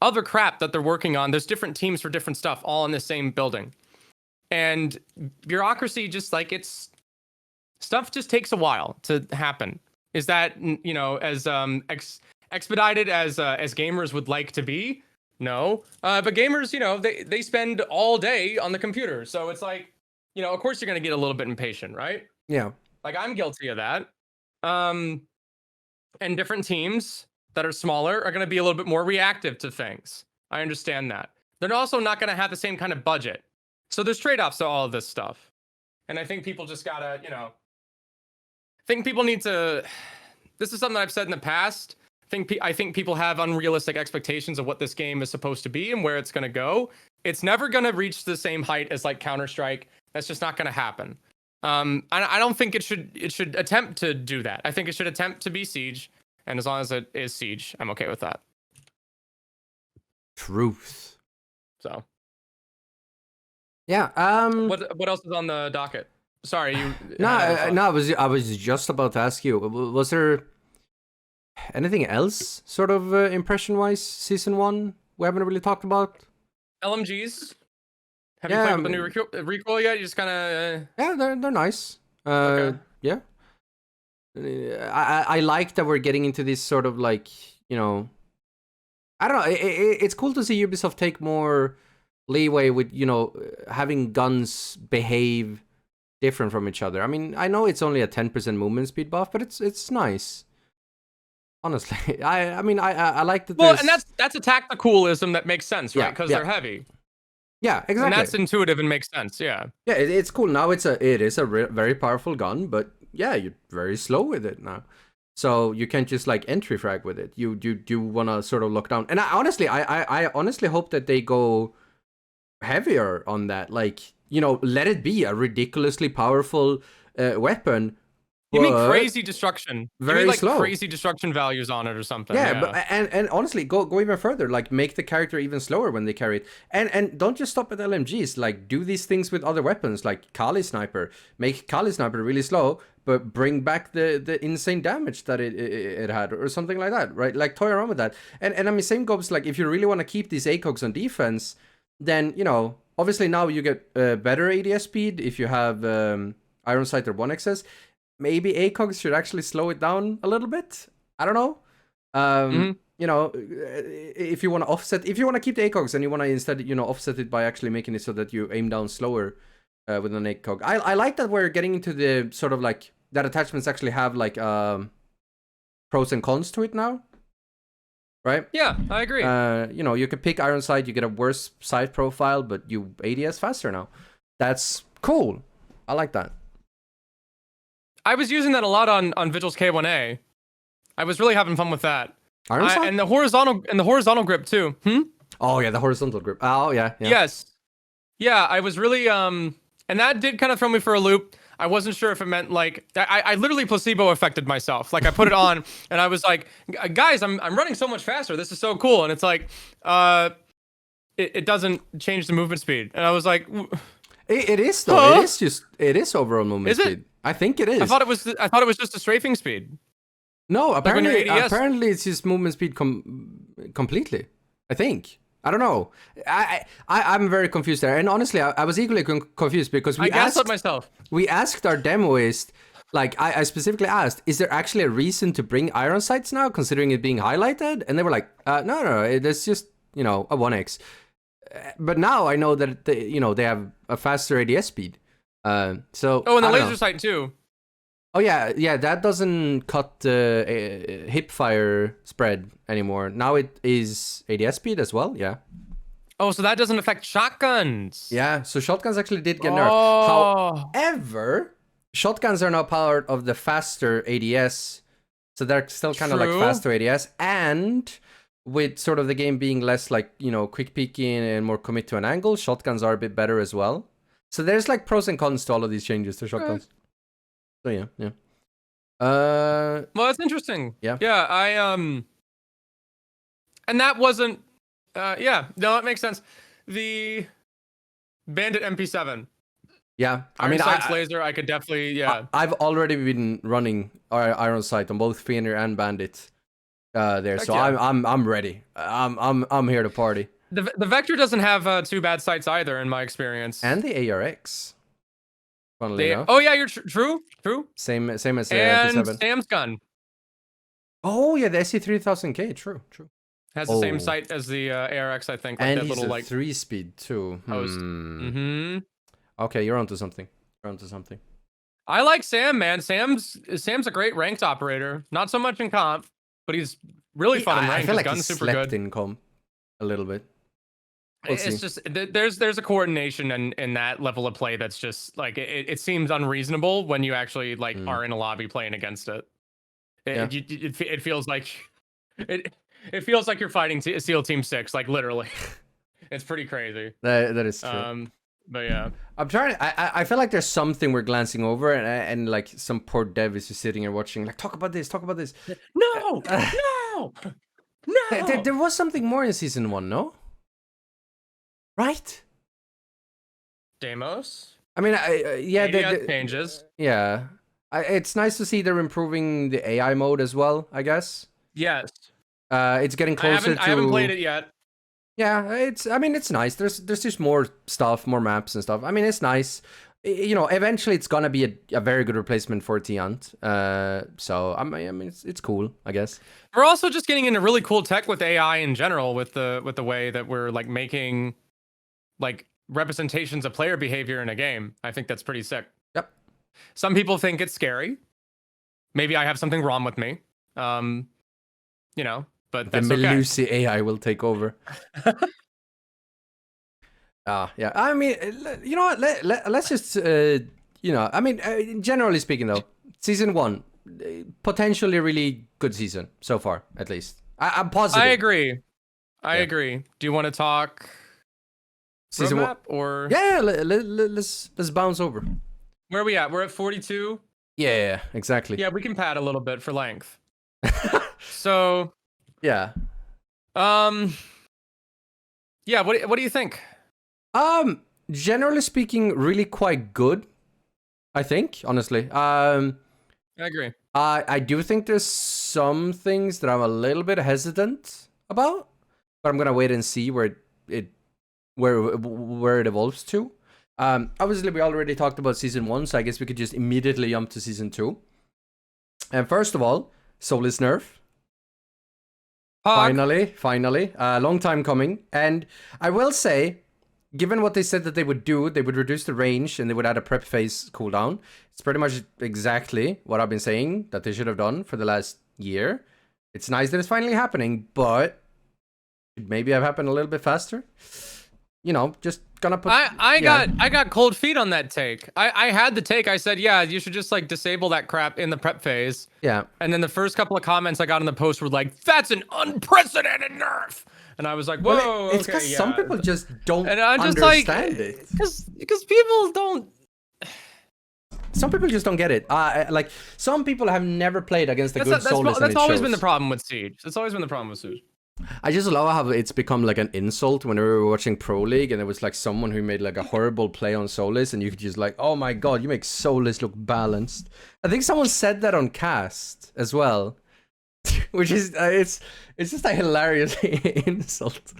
other crap that they're working on. There's different teams for different stuff all in the same building. And bureaucracy, just like, it's stuff just takes a while to happen. Is that, you know, as expedited as gamers would like to be? No. But gamers, you know, they spend all day on the computer. So it's like, you know, of course you're going to get a little bit impatient, right? Yeah. Like I'm guilty of that. And different teams that are smaller are going to be a little bit more reactive to things. I understand that. They're also not going to have the same kind of budget. So there's trade-offs to all of this stuff. And I think people just gotta, you know, I think people need to, this is something I've said in the past. I think people have unrealistic expectations of what this game is supposed to be and where it's going to go. It's never going to reach the same height as like Counter-Strike. That's just not going to happen. I don't think it should attempt to do that. I think it should attempt to be Siege. And as long as it is Siege, I'm okay with that. Truth. So. Yeah. What else is on the docket? Sorry, you. No. I was just about to ask you. Was there anything else, sort of impression-wise, season 1 we haven't really talked about? LMGs. Have you played with the new recoil yet? You just kind of. Yeah, they're nice. Okay. Yeah. I like that we're getting into this sort of like, you know, I don't know. It's cool to see Ubisoft take more leeway with, you know, having guns behave different from each other. I mean, I know it's only a 10% movement speed buff, but it's nice. Honestly, I mean, I like that. Well, and that's a tacticalism that makes sense, right? Because they're heavy. Yeah, exactly. And that's intuitive and makes sense. Yeah. Yeah, it's cool. Now it is a very powerful gun, but yeah, you're very slow with it now. So you can't just like entry frag with it. You want to sort of lock down. And I honestly hope that they go heavier on that. Like, you know, let it be a ridiculously powerful weapon. You mean crazy destruction? Very you mean, like, slow. Crazy destruction values on it or something. Yeah. But and honestly, go even further. Like, make the character even slower when they carry it. And don't just stop at LMGs. Like, do these things with other weapons, like Kali Sniper. Make Kali Sniper really slow, but bring back the insane damage that it had, or something like that, right? Like, toy around with that. And I mean, same goes, like, if you really want to keep these ACOGs on defense, then, you know, obviously now you get better ADS speed if you have Iron Sight or 1XS. Maybe ACOGs should actually slow it down a little bit. I don't know. You know, if you want to offset, if you want to keep the ACOGs and you want to instead, you know, offset it by actually making it so that you aim down slower with an ACOG. I like that we're getting into the sort of like that attachments actually have like pros and cons to it now. Right? Yeah, I agree. You know, you can pick Iron Sight, you get a worse sight profile, but you ADS faster now. That's cool. I like that. I was using that a lot on Vigil's K1A. I was really having fun with that. Iron Sight? And the horizontal grip too. Oh yeah, the horizontal grip. Oh yeah. Yes. Yeah, I was really and that did kind of throw me for a loop. I wasn't sure if it meant like I literally placebo affected myself. Like I put it on and I was like, guys, I'm running so much faster. This is so cool. And it's like it doesn't change the movement speed. And I was like, it is though. Huh? It is overall movement speed. I think it is. I thought it was just a strafing speed. No, apparently it's just movement speed completely. I think. I don't know. I'm very confused there. And honestly, I was equally confused because we asked our demoist, like I specifically asked, is there actually a reason to bring Iron Sights now, considering it being highlighted? And they were like, no, it's just, you know, a 1x. But now I know that they have a faster ADS speed. And the laser sight too. Oh yeah, that doesn't cut the hip fire spread anymore. Now it is ADS speed as well, yeah. Oh, so that doesn't affect shotguns. Yeah, so shotguns actually did get nerfed. However, shotguns are now part of the faster ADS, so they're still kind of like faster ADS. And with sort of the game being less like, quick peeking and more commit to an angle, shotguns are a bit better as well. So there's like pros and cons to all of these changes to shotguns. So yeah. Well, that's interesting. Yeah. Yeah, and that wasn't yeah, no, it makes sense. The Bandit MP7. Yeah, Iron Sight's laser, I could definitely, yeah. I've already been running Iron Sight on both Fener and Bandit there, so yeah. I'm ready. I'm here to party. The Vector doesn't have too bad sights either, in my experience. And the ARX. Funnily enough. Oh yeah, you're true. Same as and MP7. Sam's gun. Oh yeah, the SC3000K. True. Has the same sight as the ARX, I think. Like and that he's little, a 3-speed too. Post. Mm-hmm. Okay, you're onto something. I like Sam, man. Sam's a great ranked operator. Not so much in comp, but he's really fun in ranked. I feel like gun's he's super slept good in comp a little bit. It's just there's a coordination in that level of play that's just like it seems unreasonable when you actually like are in a lobby playing against it. It feels like it feels like you're fighting SEAL Team 6, like literally. It's pretty crazy. That is true. But yeah, I'm trying. I feel like there's something we're glancing over, and like some poor dev is just sitting here watching. Like, talk about this. No, no. There was something more in season 1, no? Right? Deimos. I mean, yeah, the changes. Yeah, it's nice to see they're improving the AI mode as well, I guess. Yes. It's getting closer I haven't played it yet. Yeah, it's nice. There's just more stuff, more maps and stuff. I mean, it's nice. Eventually it's gonna be a very good replacement for Tiant. So I mean, it's cool, I guess. We're also just getting into really cool tech with AI in general, with the way that we're like making like representations of player behavior in a game. I think that's pretty sick. Yep. Some people think it's scary. Maybe I have something wrong with me. But that's the Melusi AI will take over. Yeah. I mean, you know what? Let's just, I mean, generally speaking, though, season 1, potentially really good season so far, at least. I'm positive. I agree. Do you want to talk season roadmap or? Yeah, let's bounce over. Where are we at? We're at 42. Yeah, exactly. Yeah, we can pad a little bit for length. So. Yeah. Yeah. What do you think? Generally speaking, really quite good. I think, honestly. I agree. I do think there's some things that I'm a little bit hesitant about, but I'm gonna wait and see where it evolves to. Obviously, we already talked about season 1, so I guess we could just immediately jump to season 2. And first of all, Soulless nerf. Finally, long time coming. And I will say, given what they said that they would do, they would reduce the range and they would add a prep phase cooldown. It's pretty much exactly what I've been saying that they should have done for the last year. It's nice that it's finally happening, but it maybe have happened a little bit faster. Just gonna put. I got cold feet on that take. I had the take. I said, yeah, you should just like disable that crap in the prep phase. Yeah. And then the first couple of comments I got in the post were like, "That's an unprecedented nerf." And I was like, "Whoa!" Well, it's because some people just don't and I'm just understand like, it. Because people don't. Some people just don't get it. Like some people have never played against a good Soulless. That's always been the problem with Siege. That's always been the problem with Siege. I just love how it's become like an insult whenever we were watching Pro League and it was like someone who made like a horrible play on Soulless and you could just like, oh my god, you make Soulless look balanced. I think someone said that on cast as well, which is it's just a hilarious insult.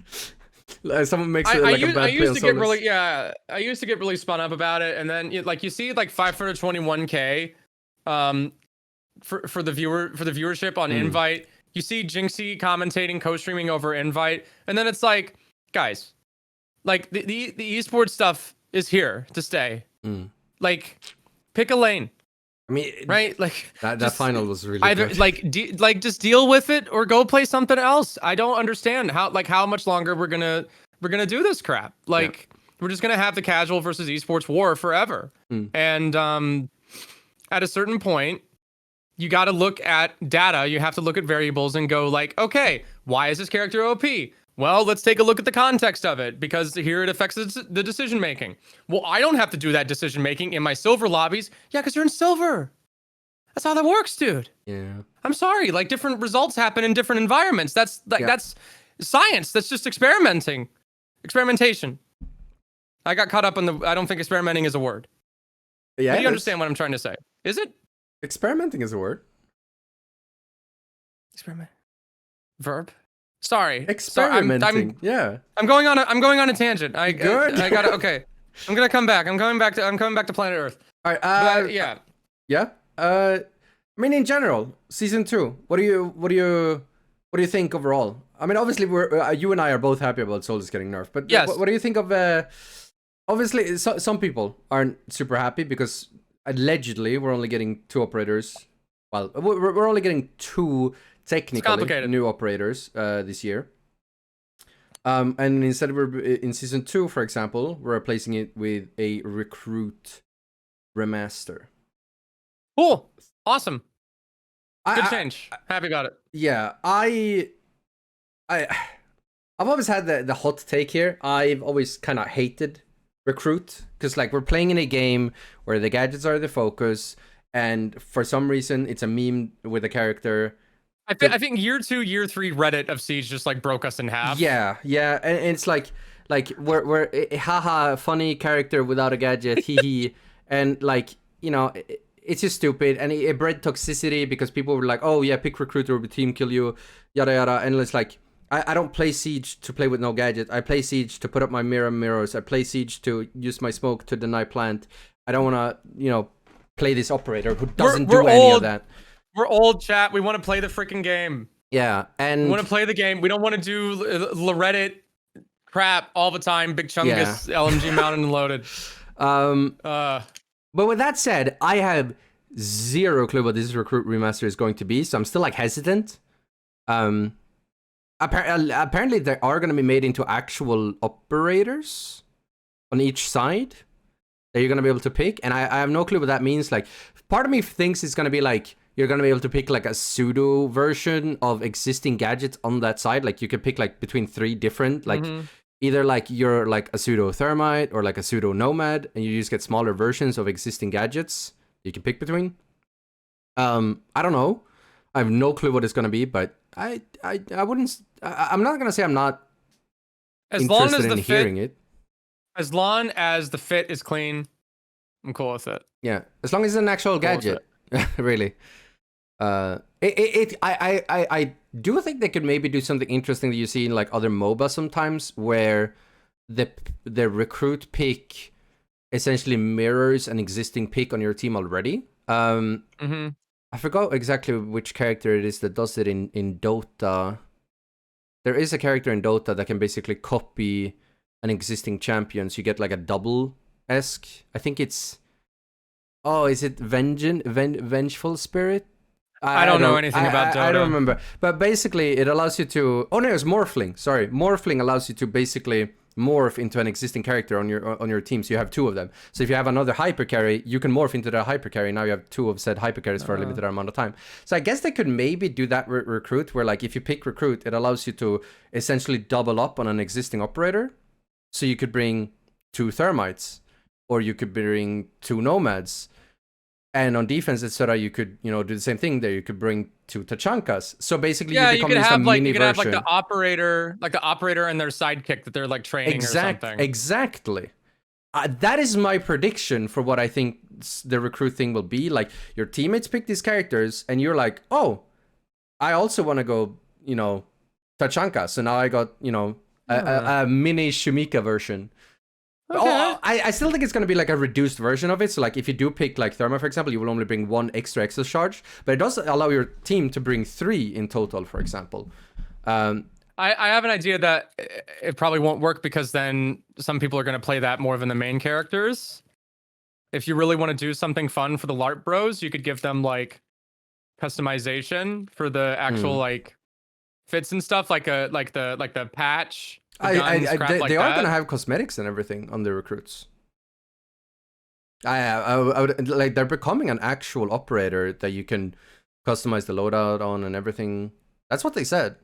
Like someone makes it like a bad play on Soulless. I used to get really spun up about it, and then you see like 521K for the viewership on Invite. You see Jinxie commentating, co-streaming over Invite, and then it's like, guys, like the esports stuff is here to stay. Like, pick a lane. I mean, right? Like that final was really either good. Just deal with it or go play something else. I don't understand how much longer we're gonna do this crap. Like we're just gonna have the casual versus esports war forever. And at a certain point, you got to look at data. You have to look at variables and go like, okay, why is this character OP? Well, let's take a look at the context of it, because here it affects the decision making. Well, I don't have to do that decision making in my silver lobbies. Yeah, because you're in silver. That's how that works, dude. Yeah. I'm sorry. Like, different results happen in different environments. That's that's science. That's just experimentation. I got caught up on I don't think experimenting is a word. Yeah. Do you understand what I'm trying to say? Is it? Experimenting is a word. Experiment. Verb. Sorry. Experimenting. Yeah. I'm going on a tangent. Good. I got it. Okay. I'm gonna come back. I'm coming back to planet Earth. All right. Yeah. Yeah. I mean, in general, season 2. What do you think overall? I mean, obviously, you and I are both happy about soldiers getting nerfed. But yes. What do you think of? Obviously, some people aren't super happy because allegedly we're only getting 2 operators. Well, we're only getting 2 technically new operators this year. And instead we're in season 2, for example, we're replacing it with a recruit remaster. Cool. Awesome. Good change. Happy about it. Yeah, I've always had the hot take here. I've always kind of hated recruit because like we're playing in a game where the gadgets are the focus, and for some reason it's a meme with a character. I think year 2, year 3 Reddit of Siege just like broke us in half. Yeah, and it's like we're haha funny character without a gadget, hee hee, and like you know. It's just stupid, and it bred toxicity because people were like, "Oh yeah, pick recruiter, the team kill you, yada yada." And it's like, I don't play Siege to play with no gadget. I play Siege to put up my mirrors. I play Siege to use my smoke to deny plant. I don't want to, play this operator who doesn't do any of that. We're old, chat. We want to play the freaking game. Yeah, and we want to play the game. We don't want to do Reddit crap all the time. Big Chungus, LMG mounted and loaded. But with that said, I have zero clue what this recruit remaster is going to be, so I'm still like hesitant. Apparently they are going to be made into actual operators on each side that you're going to be able to pick, and I have no clue what that means. Like, part of me thinks it's going to be like you're going to be able to pick like a pseudo version of existing gadgets on that side. Like you could pick like between 3 different like. Either like you're like a pseudo thermite or like a pseudo nomad, and you just get smaller versions of existing gadgets you can pick between. I don't know. I have no clue what it's gonna be, but I wouldn't. I'm not gonna say I'm not interested in hearing it. As long as the fit is clean, I'm cool with it. Yeah, as long as it's an actual gadget, really. I do think they could maybe do something interesting that you see in like other MOBA sometimes, where the recruit pick essentially mirrors an existing pick on your team already. I forgot exactly which character it is that does it in Dota. There is a character in Dota that can basically copy an existing champion, so you get like a double-esque. I think it's... Oh, is it Vengeful Spirit? I don't know anything about Dota. I don't remember. But basically, it allows you to... Oh, no, it's Morphling. Sorry. Morphling allows you to basically morph into an existing character on your team. So you have 2 of them. So if you have another hyper carry, you can morph into the hyper carry. Now you have 2 of said hyper carries for a limited amount of time. So I guess they could maybe do that with recruit, where like if you pick recruit, it allows you to essentially double up on an existing operator. So you could bring 2 thermites, or you could bring 2 nomads. And on defense, etc., you could, do the same thing there. You could bring 2 Tachankas. So basically, you become this mini version. You could have like the operator and their sidekick that they're like training or something. Exactly. That is my prediction for what I think the recruit thing will be. Like, your teammates pick these characters, and you're like, oh, I also want to go, Tachanka. So now I got, a mini Shumika version. Okay. Oh, I still think it's going to be like a reduced version of it. So like if you do pick like Therma, for example, you will only bring 1 extra charge, but it does allow your team to bring 3 in total, for example. I have an idea that it probably won't work, because then some people are going to play that more than the main characters. If you really want to do something fun for the LARP bros, you could give them like customization for the actual like fits and stuff, like the patch. They are going to have cosmetics and everything on the recruits. I would like, they're becoming an actual operator that you can customize the loadout on and everything. That's what they said.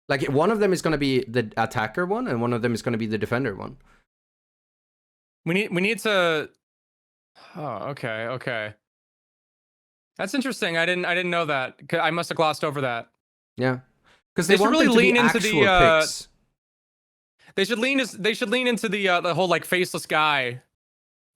Like one of them is going to be the attacker one, and one of them is going to be the defender one. We need to. Oh, okay. That's interesting. I didn't know that. I must have glossed over that. Yeah, because they should really lean into the picks. They should lean into the whole like faceless guy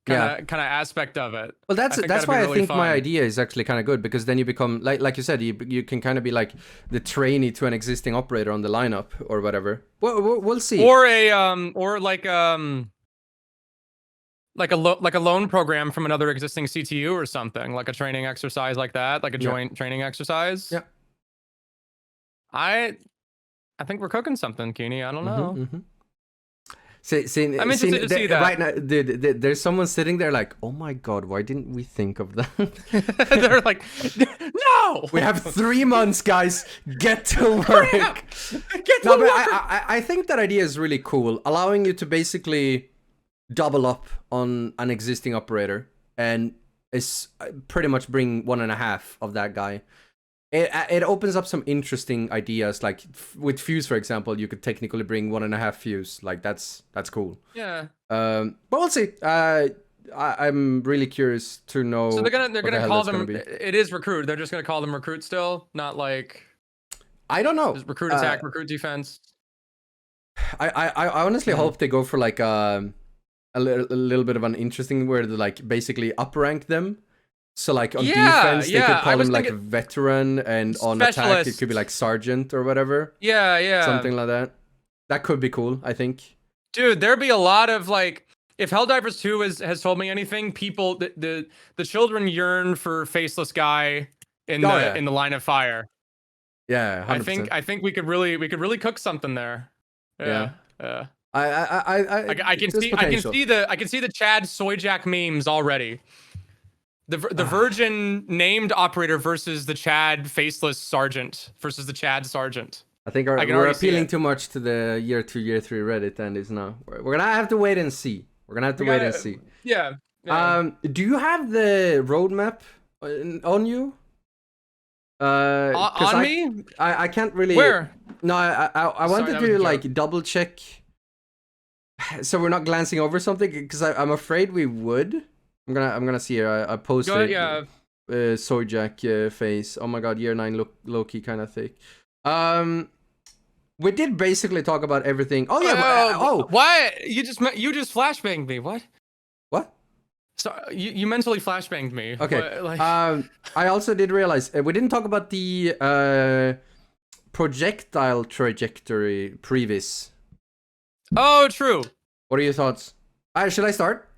kind of aspect of it. Well, that's why I think my idea is actually kind of good, because then you become like you said, you can kind of be like the trainee to an existing operator on the lineup or whatever. We'll see. Or like a loan program from another existing CTU or something, like a training exercise like that, like a joint training exercise. Yeah. I think we're cooking something, Keeney. I don't know. Mm-hmm. See, I'm interested to see that. Right now, there's someone sitting there like, oh my god, why didn't we think of that? They're like, no! We have 3 months, guys. Get to work. Get to work. I think that idea is really cool, allowing you to basically double up on an existing operator and is pretty much bring 1.5 of that guy. It opens up some interesting ideas, like with Fuse, for example, you could technically bring 1.5 Fuse. Like that's cool. Yeah. But we'll see. I'm really curious to know. So they're gonna call them. It is recruit. They're just gonna call them recruit still, not like. I don't know. Just recruit attack, recruit defense. I honestly hope they go for like a little bit of an interesting where they like basically up rank them. So like on defense, they could call him like a veteran, and on attack it could be like sergeant or whatever. Yeah. Something like that. That could be cool, I think. Dude, there'd be a lot of like, if Helldivers 2 has told me anything, people the children yearn for faceless guy in the line of fire. Yeah, 100%. I think we could really cook something there. Yeah. I can see the Chad Soyjack memes already. The Virgin named operator versus the Chad faceless sergeant versus the Chad sergeant. I think we're appealing too much to the year 2, year 3 Reddit, and it's now we're gonna have to wait and see. Yeah. Do you have the roadmap on you? On me? I can't really. Where? No, I wanted to like double check, so we're not glancing over something, because I'm afraid we would. I'm gonna see here. I posted Soyjack face. Oh my god, year 9 low key kind of thick. We did basically talk about everything. Oh yeah. Why you just flashbanged me? What? So you mentally flashbanged me. Okay. I also did realize we didn't talk about the projectile trajectory previs. Oh, true. What are your thoughts? Should I start?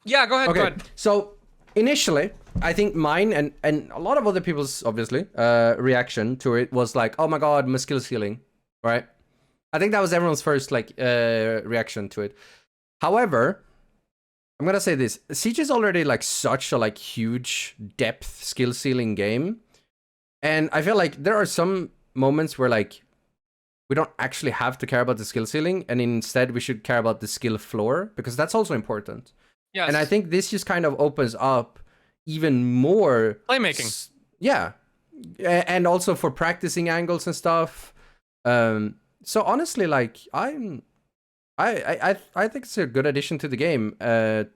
Yeah, go ahead. Okay. Go ahead. So initially, I think mine and a lot of other people's obviously reaction to it was like, oh my god, my skill ceiling, right? I think that was everyone's first like reaction to it. However, I'm gonna say this: Siege is already like such a like huge depth skill ceiling game, and I feel like there are some moments where like we don't actually have to care about the skill ceiling, and instead we should care about the skill floor, because that's also important. Yes. And I think this just kind of opens up even more playmaking. Yeah, and also for practicing angles and stuff. So honestly, like I think it's a good addition to the game. To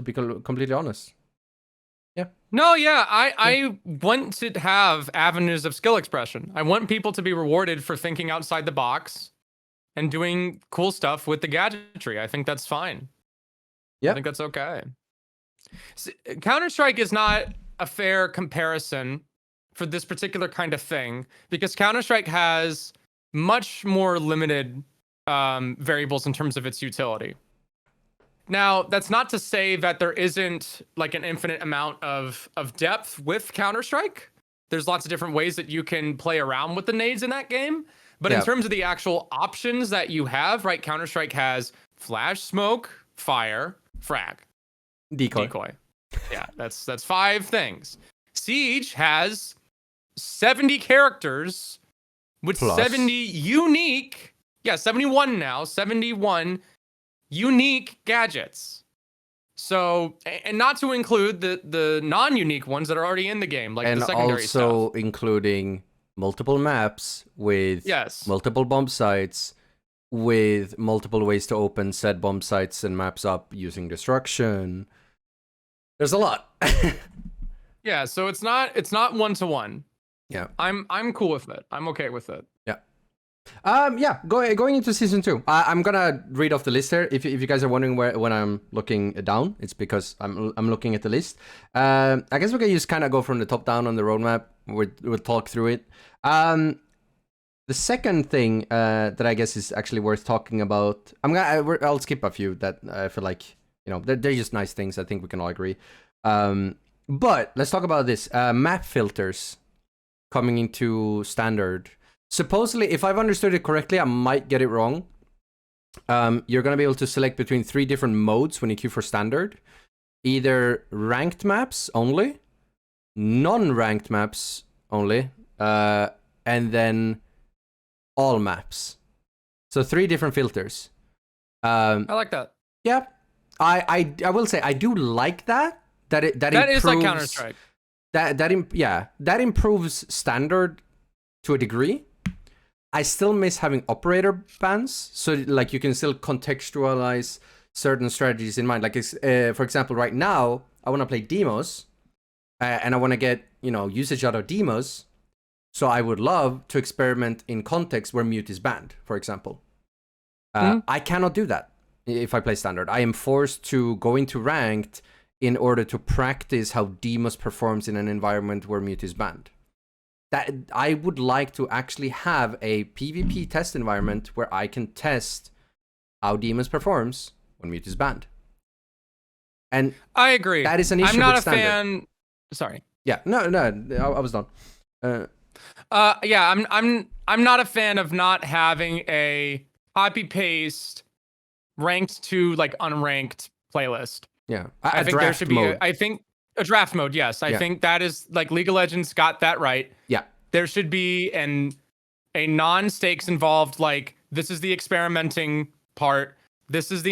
be completely honest. Yeah. No, yeah, I want to have avenues of skill expression. I want people to be rewarded for thinking outside the box and doing cool stuff with the gadgetry. I think that's fine. Yeah, I think that's okay. Counter-Strike is not a fair comparison for this particular kind of thing, because Counter-Strike has much more limited variables in terms of its utility. Now, that's not to say that there isn't like an infinite amount of depth with Counter-Strike. There's lots of different ways that you can play around with the nades in that game. But in terms of the actual options that you have, right, Counter-Strike has flash, smoke, fire, frag, decoy. Yeah, that's 5 things. Siege has 70 characters with plus 70 unique, 71 now, 71 unique gadgets. So, and not to include the non-unique ones that are already in the game, like and the secondary also stuff. including multiple maps with multiple bomb sites, with multiple ways to open said bomb sites and maps up using destruction. There's a lot. Yeah, so it's not 1-to-1. Yeah, I'm cool with it. I'm okay with it. Yeah. Yeah. Going into season 2, I'm gonna read off the list here. If you guys are wondering when I'm looking down, it's because I'm looking at the list. I guess we can just kind of go from the top down on the roadmap. We'll talk through it. The second thing that I guess is actually worth talking about, I'll skip a few that I feel like, you know, they're just nice things. I think we can all agree. But let's talk about this. Map filters coming into standard. Supposedly, if I've understood it correctly, I might get it wrong. You're going to be able to select between 3 different modes when you queue for standard. Either ranked maps only, non-ranked maps only, and then all maps. So 3 different filters. I like that. Yeah. I will say I do like that. That improves, is like Counter-Strike. That improves standard to a degree. I still miss having operator bans, so like you can still contextualize certain strategies in mind. Like for example, right now I want to play demos, and I want to get usage out of demos. So I would love to experiment in context where mute is banned, for example. I cannot do that if I play standard. I am forced to go into ranked in order to practice how demos performs in an environment where mute is banned. That I would like to actually have a PvP test environment where I can test how demos performs when mute is banned. And I agree. That is an issue. I'm not with standard. fan. Sorry. Yeah. No. I was done. Yeah. I'm not a fan of not having a copy paste ranked to like unranked playlist. Yeah. I think there should be a draft mode. Yes. I think that is like League of Legends got that right. Yeah. There should be a non-stakes involved. Like this is the experimenting part. This is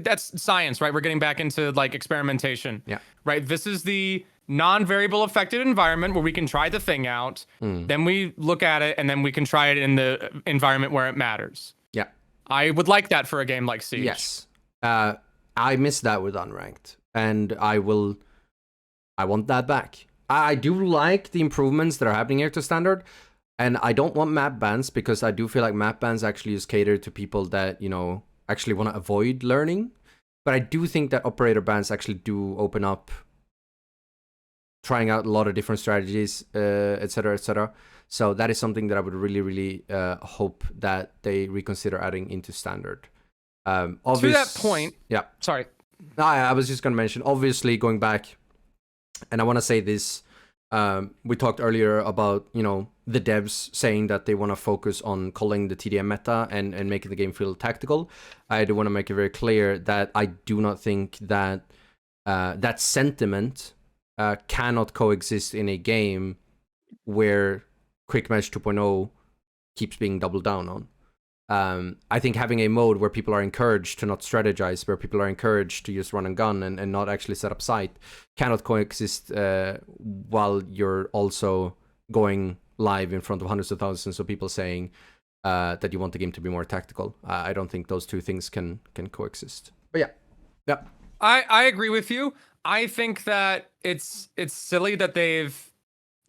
that's science, right? We're getting back into like experimentation. Yeah. Right. This is the non-variable affected environment where we can try the thing out. Then we look at it and then we can try it in the environment where it matters. Yeah. I would like that for a game like Siege. Yes. I miss that with unranked, and I want that back. I do like the improvements that are happening here to standard, and I don't want map bans because I do feel like map bans actually is catered to people that, actually want to avoid learning. But I do think that operator bans actually do open up trying out a lot of different strategies, etc., etc. So that is something that I would really, really hope that they reconsider adding into standard. To that point, yeah. Sorry. I was just going to mention, obviously, going back, and I want to say this, we talked earlier about, the devs saying that they want to focus on culling the TDM meta and making the game feel tactical. I do want to make it very clear that I do not think that that sentiment cannot coexist in a game where Quick Match 2.0 keeps being doubled down on. I think having a mode where people are encouraged to not strategize, where people are encouraged to just run and gun and not actually set up site, cannot coexist while you're also going live in front of hundreds of thousands of people saying that you want the game to be more tactical. I don't think those two things can coexist. But yeah. I agree with you. I think that it's silly that they've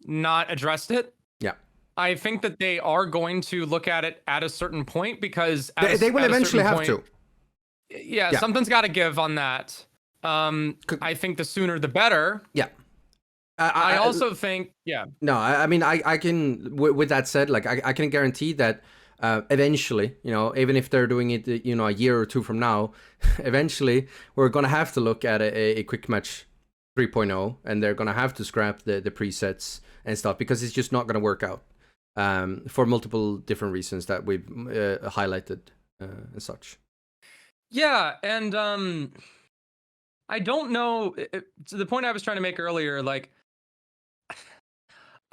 not addressed it. Yeah. I think that they are going to look at it at a certain point because they will eventually have to. Yeah, something's got to give on that. I think the sooner the better. Yeah. I also think, yeah. No, I mean, I can, with that said, like, I can guarantee that eventually, even if they're doing it, a year or two from now, eventually we're going to have to look at a Quick Match 3.0, and they're going to have to scrap the presets and stuff because it's just not going to work out. For multiple different reasons that we've highlighted and such. Yeah, and I don't know, to the point I was trying to make earlier, like,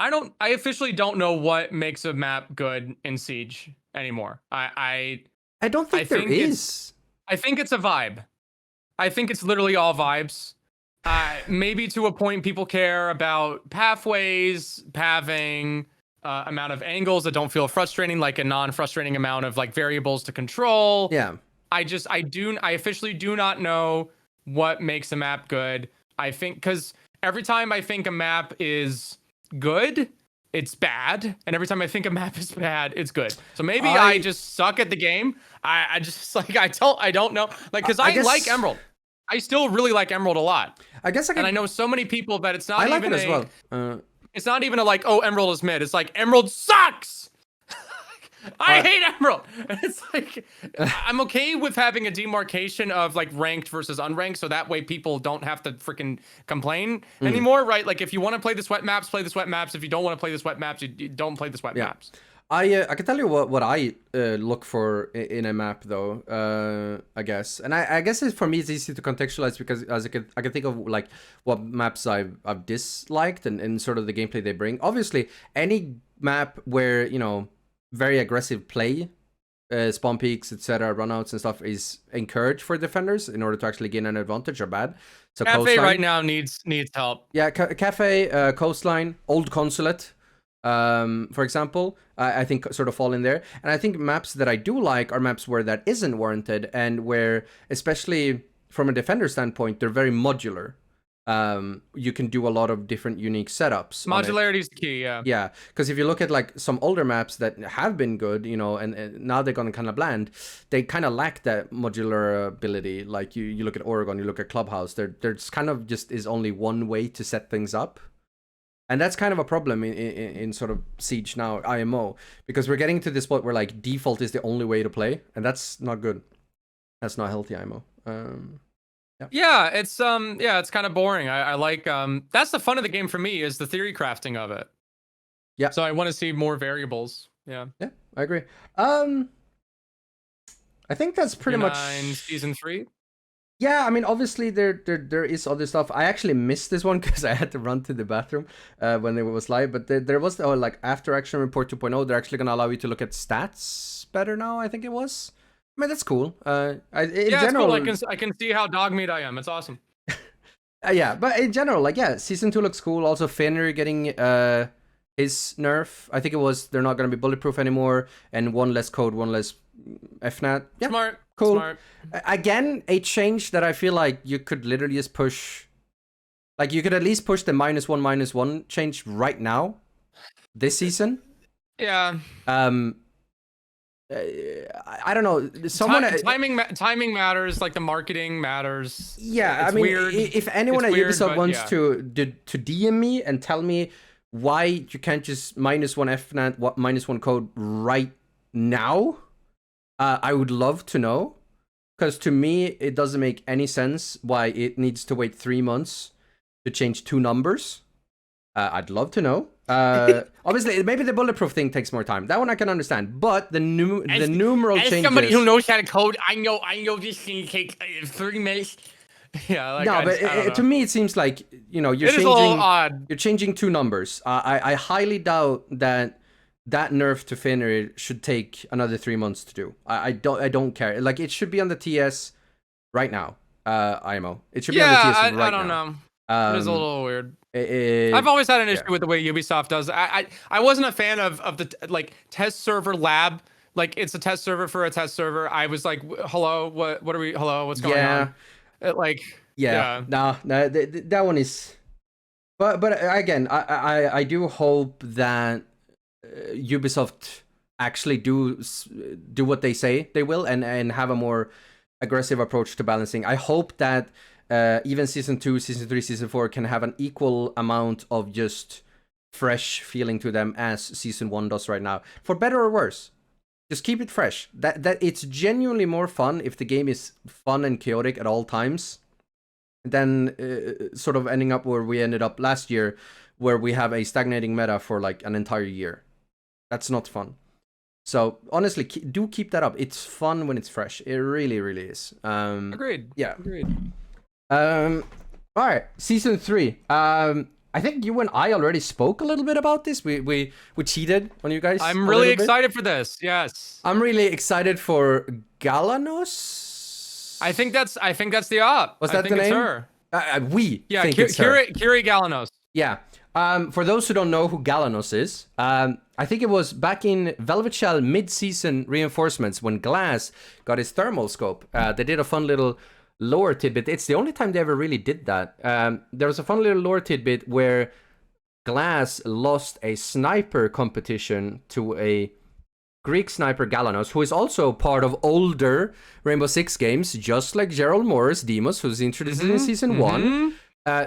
I officially don't know what makes a map good in Siege anymore. I don't think there is. I think it's a vibe. I think it's literally all vibes. Maybe to a point, people care about pathways, pathing, amount of angles that don't feel frustrating, like a non-frustrating amount of like variables to control. Yeah. I officially do not know what makes a map good. I think because every time I think a map is good, it's bad, and every time I think a map is bad, it's good. So maybe I just suck at the game. I just like I don't know, like, because I like Emerald. I still really like Emerald a lot. I guess and I know so many people that it's not I like even it as well. It's not even a like, oh, Emerald is mid. It's like Emerald sucks. I hate Emerald. And it's like, I'm okay with having a demarcation of like ranked versus unranked, so that way people don't have to freaking complain anymore, right? Like, if you want to play the sweat maps, play the sweat maps. If you don't want to play the sweat maps, you don't play the sweat maps. I can tell you what I look for in a map, though. I guess, and I guess for me it's easy to contextualize because as I can think of like what maps I've disliked and sort of the gameplay they bring. Obviously, any map where, you know, very aggressive play, spawn peaks, etc., runouts and stuff is encouraged for defenders in order to actually gain an advantage or bad. So Cafe coastline right now needs help. Yeah, Cafe, Coastline, Old Consulate, for example, I think sort of fall in there. And I think maps that I do like are maps where that isn't warranted and where, especially from a defender standpoint, they're very modular. You can do a lot of different unique setups. Modularity is the key, yeah. Yeah, because if you look at like some older maps that have been good, you know, and now they're gonna kind of bland, they kind of lack that modular ability. Like you look at Oregon, you look at Clubhouse, there's kind of just is only one way to set things up. And that's kind of a problem in sort of Siege now, IMO, because we're getting to this point where like default is the only way to play, and that's not good. That's not healthy, IMO. Yeah, it's kind of boring. I like that's the fun of the game for me, is the theory crafting of it. Yeah. So I want to see more variables. Yeah. Yeah, I agree. I think that's pretty much season 3. Yeah, I mean, obviously there is other stuff. I actually missed this one because I had to run to the bathroom when it was live. But there was like after action report 2.0. They're actually gonna allow you to look at stats better now. I think it was. I mean, that's cool. In general, it's cool. I can see how dog meat I am. It's awesome. Yeah, but in general, like, yeah, season 2 looks cool. Also, Fenrir getting his nerf. I think it was they're not gonna be bulletproof anymore, and one less code, one less FNAT. Yeah, smart. Cool. Smart. Again, a change that I feel like you could literally just push. Like, you could at least push the -1/-1 change right now, this season. Yeah. I don't know. Timing matters. Like, the marketing matters. Yeah, it's I mean, weird. If anyone at Ubisoft wants to DM me and tell me why you can't just -1 FNAT, -1 code right now, I would love to know. Because to me, it doesn't make any sense why it needs to wait 3 months to change 2 numbers. I'd love to know. Obviously, maybe the bulletproof thing takes more time. That one I can understand. But the numeral changes. As somebody who knows how to code, I know this thing takes 3 minutes. Yeah, like, no, but to me it seems like, you know, you're changing 2 numbers. I highly doubt that nerf to Fenrir should take another 3 months to do. I don't care. Like, it should be on the TS right now. IMO. It should be on the TS right now. I don't know. It is a little weird. I've always had an issue with the way Ubisoft does. I wasn't a fan of the like test server lab. Like, it's a test server for a test server. I was like, hello, what are we? Hello, what's going on? That one is. But again, I do hope that Ubisoft actually do what they say they will and have a more aggressive approach to balancing. I hope that even season 2, season 3, season 4 can have an equal amount of just fresh feeling to them as season 1 does right now, for better or worse. Just keep it fresh. That it's genuinely more fun if the game is fun and chaotic at all times than sort of ending up where we ended up last year, where we have a stagnating meta for like an entire year. That's not fun. So honestly, do keep that up. It's fun when it's fresh. It really, really is. Agreed. Yeah. Agreed. All right, season 3. I think you and I already spoke a little bit about this. We cheated on you guys. I'm really excited for this. Yes. I'm really excited for Galanos. I think that's the op. Was that I think the it's name? her. We think it's her. Kiri Galanos. Yeah. For those who don't know who Galanos is, I think it was back in Velvet Shell mid-season reinforcements when Glass got his thermal scope. They did a fun little lore tidbit. It's the only time they ever really did that. There was a fun little lore tidbit where Glass lost a sniper competition to a Greek sniper Galanos, who is also part of older Rainbow Six games, just like Gerald Morris, Demos, who's introduced in Season 1.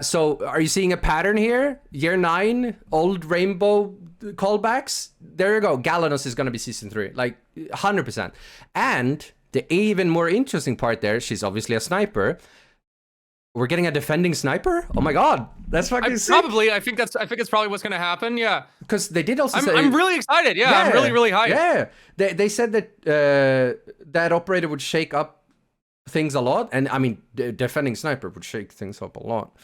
So are you seeing a pattern here? Year 9, old Rainbow callbacks? There you go. Galanos is going to be Season 3. Like, 100%. And the even more interesting part there, she's obviously a sniper. We're getting a defending sniper? Oh my god. That's fucking sick. Probably. I think it's probably what's going to happen. Yeah. Because they did also say... I'm really excited. Yeah, I'm really, really hyped. Yeah. They said that that operator would shake up things a lot, and I mean, defending sniper would shake things up a lot.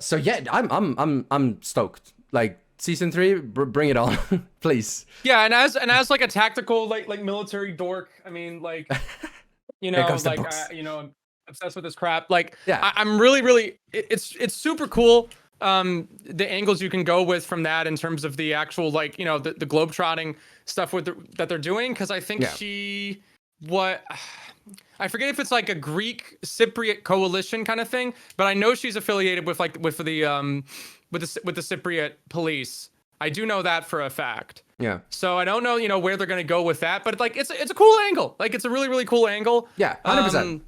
So yeah, I'm stoked. Like Season 3, bring it on, please. Yeah, and as like a tactical like military dork, I mean, like, you know, like you know, I'm obsessed with this crap. Like, yeah, I'm really it's super cool. The angles you can go with from that in terms of the actual, like, you know, the globetrotting stuff that they're doing, because I think I forget if it's like a Greek Cypriot coalition kind of thing, but I know she's affiliated with the Cypriot police. I do know that for a fact. Yeah. So I don't know, you know, where they're gonna go with that, but like it's a cool angle. Like it's a really cool angle. Yeah, 100%.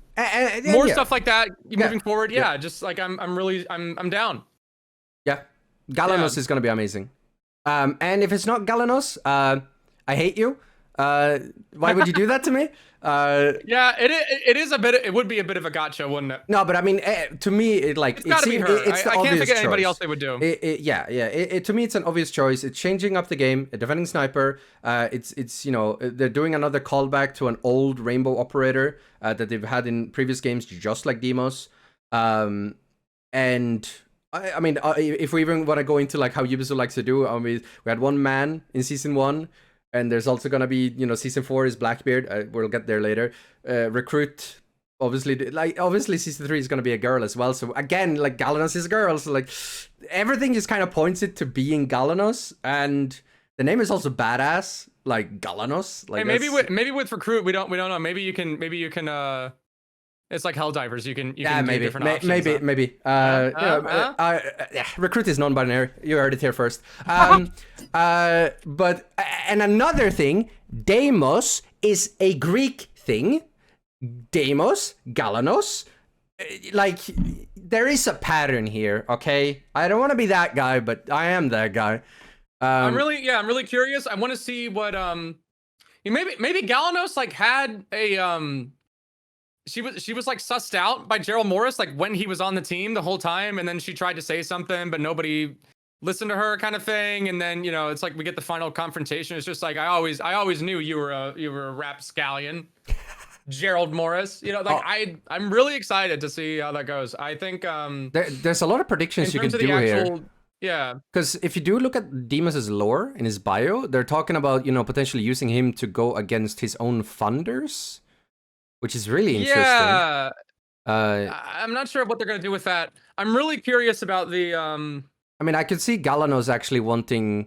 More stuff like that moving forward. Yeah, just like I'm down. Yeah, Galanos is gonna be amazing. And if it's not Galanos, I hate you. Why would you do that to me? Yeah, it would be a bit of a gotcha, wouldn't it? No, but I mean, to me, it's gotta be her. I can't think of anybody else they would do. To me, it's an obvious choice. It's changing up the game. A defending sniper. It's you know, they're doing another callback to an old Rainbow operator that they've had in previous games, just like Demos. And I mean, if we even want to go into like how Ubisoft likes to do, we had one man in Season 1. And there's also going to be, you know, Season 4 is Blackbeard. We'll get there later. Recruit, obviously Season 3 is going to be a girl as well. So again, like, Galanos is a girl. So like, everything just kind of points it to being Galanos. And the name is also badass, like Galanos. Like, hey, maybe with Recruit, we don't know. Maybe you can it's like Helldivers. You can do different options. Maybe. Recruit is non-binary. You heard it here first. But and another thing, Deimos is a Greek thing. Deimos, Galanos. Like, there is a pattern here. Okay, I don't want to be that guy, but I am that guy. I'm really curious. I want to see what maybe Galanos like had a She was like sussed out by Gerald Morris, like when he was on the team the whole time, and then she tried to say something, but nobody listened to her, kind of thing. And then, you know, it's like we get the final confrontation. It's just like I always knew you were a rapscallion, Gerald Morris. You know, like I'm really excited to see how that goes. I think there's a lot of predictions you can do here. Yeah, because if you do look at Deimos' lore in his bio, they're talking about, you know, potentially using him to go against his own funders, which is really interesting. Yeah. I'm not sure what they're going to do with that. I'm really curious about the... I mean, I could see Galanos actually wanting,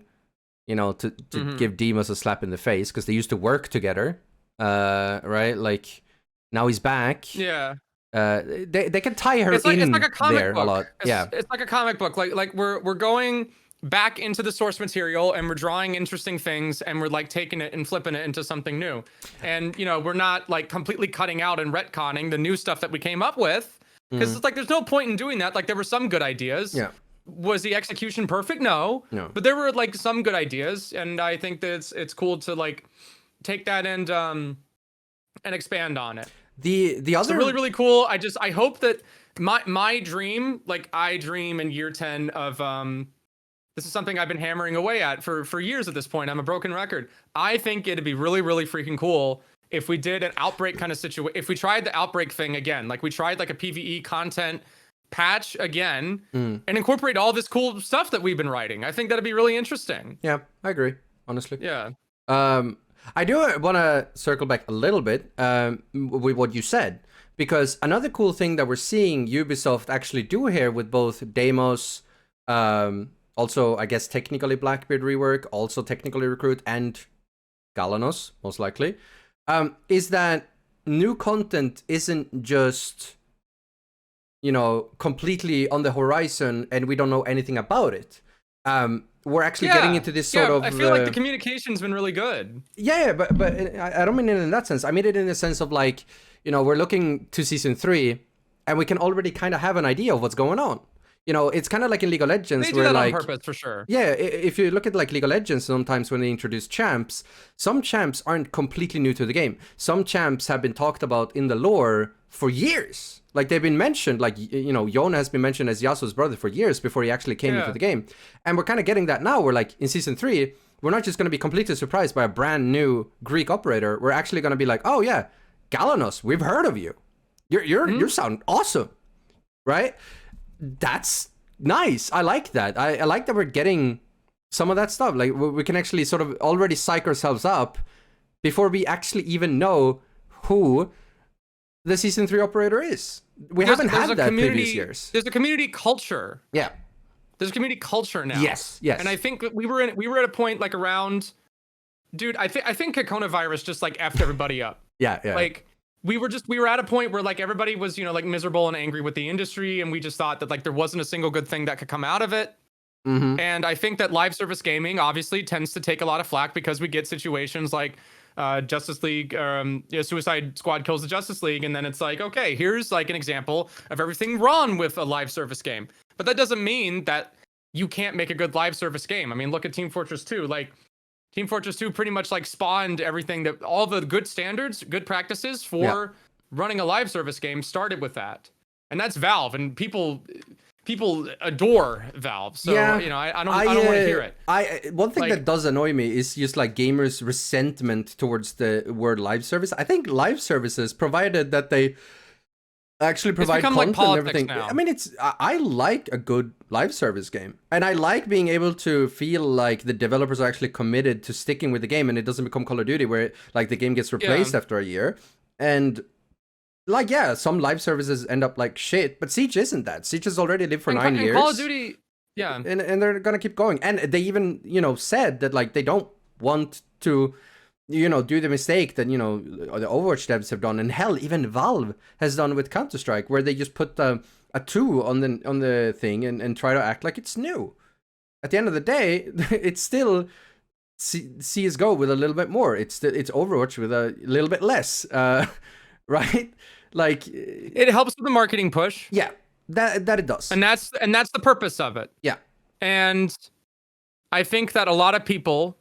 you know, to give Demos a slap in the face, because they used to work together, right? Like, now he's back. Yeah. They can tie her it's like a comic there book. A lot. It's like a comic book. Like we're going back into the source material, and we're drawing interesting things, and we're like taking it and flipping it into something new. And, you know, we're not like completely cutting out and retconning the new stuff that we came up with, because it's like there's no point in doing that. Like, there were some good ideas. Yeah. Was the execution perfect? No. But there were like some good ideas, and I think that it's cool to like take that and expand on it. The other really cool. I hope that my dream, like I dream in year 10 of this is something I've been hammering away at for years at this point. I'm a broken record. I think it'd be really freaking cool if we did an outbreak kind of situation. If we tried the outbreak thing again, like we tried like a PvE content patch again, and incorporate all this cool stuff that we've been writing. I think that'd be really interesting. Yeah, I agree, honestly. Yeah. I do want to circle back a little bit with what you said, because another cool thing that we're seeing Ubisoft actually do here with both Deimos, also I guess technically Blackbeard rework, also technically Recruit, and Galanos most likely, is that new content isn't just, you know, completely on the horizon and we don't know anything about it. We're actually getting into this sort of... I feel like the communication's been really good. Yeah, but I don't mean it in that sense. I mean it in the sense of like, you know, we're looking to Season 3 and we can already kind of have an idea of what's going on. You know, it's kind of like in League of Legends. They do that on purpose, for sure. Yeah, if you look at like League of Legends, sometimes when they introduce champs, some champs aren't completely new to the game. Some champs have been talked about in the lore for years. Like they've been mentioned, like, you know, Yona has been mentioned as Yasuo's brother for years before he actually came into the game. And we're kind of getting that now. We're like, in Season 3, we're not just going to be completely surprised by a brand new Greek operator. We're actually going to be like, oh yeah, Galanos, we've heard of you. You sound awesome, right? That's nice. I like that. I like that we're getting some of that stuff. Like we can actually sort of already psych ourselves up before we actually even know who the Season 3 operator is. We haven't had that previous years. There's a community culture. Yeah. There's a community culture now. Yes. And I think we were at a point like around, dude, I think coronavirus just like effed everybody up. Yeah. Like we were at a point where like everybody was, you know, like miserable and angry with the industry, and we just thought that like there wasn't a single good thing that could come out of it. And I think that live service gaming obviously tends to take a lot of flack because we get situations like Justice League, Suicide Squad kills the Justice League, and then it's like, okay, here's like an example of everything wrong with a live service game. But that doesn't mean that you can't make a good live service game. I mean, look at Team Fortress 2. Like, Team Fortress 2 pretty much like spawned everything that all the good standards, good practices for running a live service game started with that. And that's Valve, and people adore Valve. So, you know, I don't want to hear it. One thing that does annoy me is just like gamers' resentment towards the word live service. I think live services, provided that they actually provide content and everything. Now. I mean, I like a good live service game, and I like being able to feel like the developers are actually committed to sticking with the game, and it doesn't become Call of Duty where like the game gets replaced after a year. And like, yeah, some live services end up like shit, but Siege isn't that. Siege has already lived for 9 years. Call of Duty, and they're gonna keep going. And they even, you know, said that like they don't want to, you know, do the mistake that, you know, the Overwatch devs have done, and hell, even Valve has done with Counter-Strike, where they just put a 2 on the thing and try to act like it's new. At the end of the day, it's still CS:GO with a little bit more. It's Overwatch with a little bit less, right? Like it helps with the marketing push. Yeah, that it does, and that's the purpose of it. Yeah, and I think that a lot of people,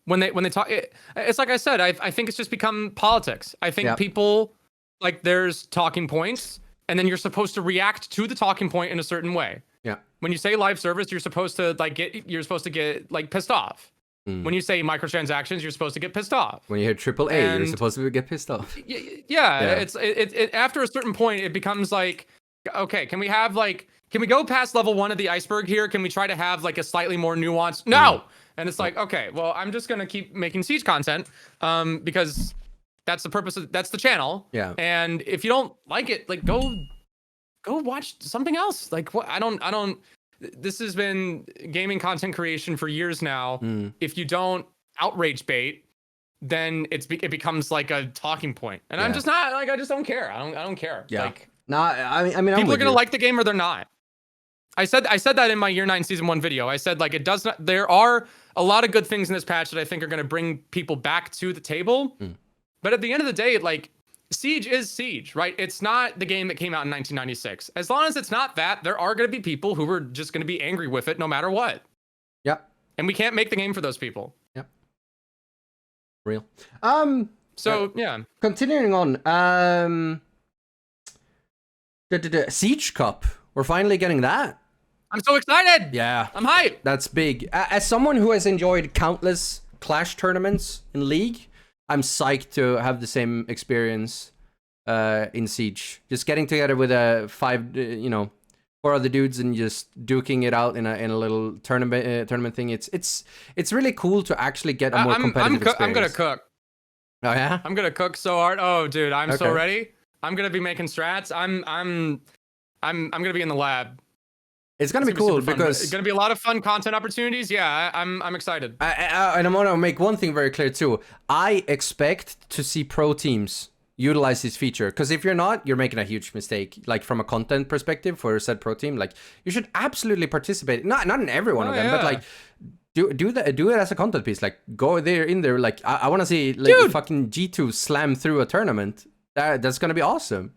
when they talk, it's like I said, I think it's just become politics. I think people, like, there's talking points, and then you're supposed to react to the talking point in a certain way. Yeah. When you say live service, you're supposed to get like pissed off. When you say microtransactions, you're supposed to get pissed off. When you hear AAA, you're supposed to get pissed off. Yeah. It's after a certain point, it becomes like, okay, can we go past level 1 of the iceberg here? Can we try to have like a slightly more nuanced? No. And it's like, okay, well, I'm just gonna keep making Siege content, because that's the purpose that's the channel. Yeah. And if you don't like it, like go watch something else. Like what? I don't. This has been gaming content creation for years now. If you don't outrage bait, then it becomes like a talking point, and I'm just not like, I just don't care. I don't care. Yeah. Like, no, I mean, people are gonna like the game or they're not. I said that in my Year 9 Season 1 video. I said, like, it does not. There are a lot of good things in this patch that I think are gonna bring people back to the table. But at the end of the day, like, Siege is Siege, right? It's not the game that came out in 1996. As long as it's not that, there are going to be people who are just going to be angry with it no matter what. Yep. And we can't make the game for those people. Yep. Real. So, yeah. Continuing on. The Siege Cup. We're finally getting that. I'm so excited. Yeah. I'm hyped. That's big. As someone who has enjoyed countless Clash tournaments in League, I'm psyched to have the same experience in Siege. Just getting together with 4 other dudes and just duking it out in a little tournament thing. It's really cool to actually get a more competitive experience. I'm gonna cook. Oh yeah, I'm gonna cook so hard. Oh, dude, I'm so Okay. ready. I'm gonna be making strats. I'm gonna be in the lab. it's gonna be cool because it's gonna be a lot of fun content opportunities. Yeah, I'm excited. and I want to make one thing very clear too. I expect to see pro teams utilize this feature, because if you're not, you're making a huge mistake. Like from a content perspective for said pro team, like you should absolutely participate. Not in every one of them, but like do it as a content piece. Like go there in there. Like I want to see like fucking G2 slam through a tournament. That's gonna be awesome.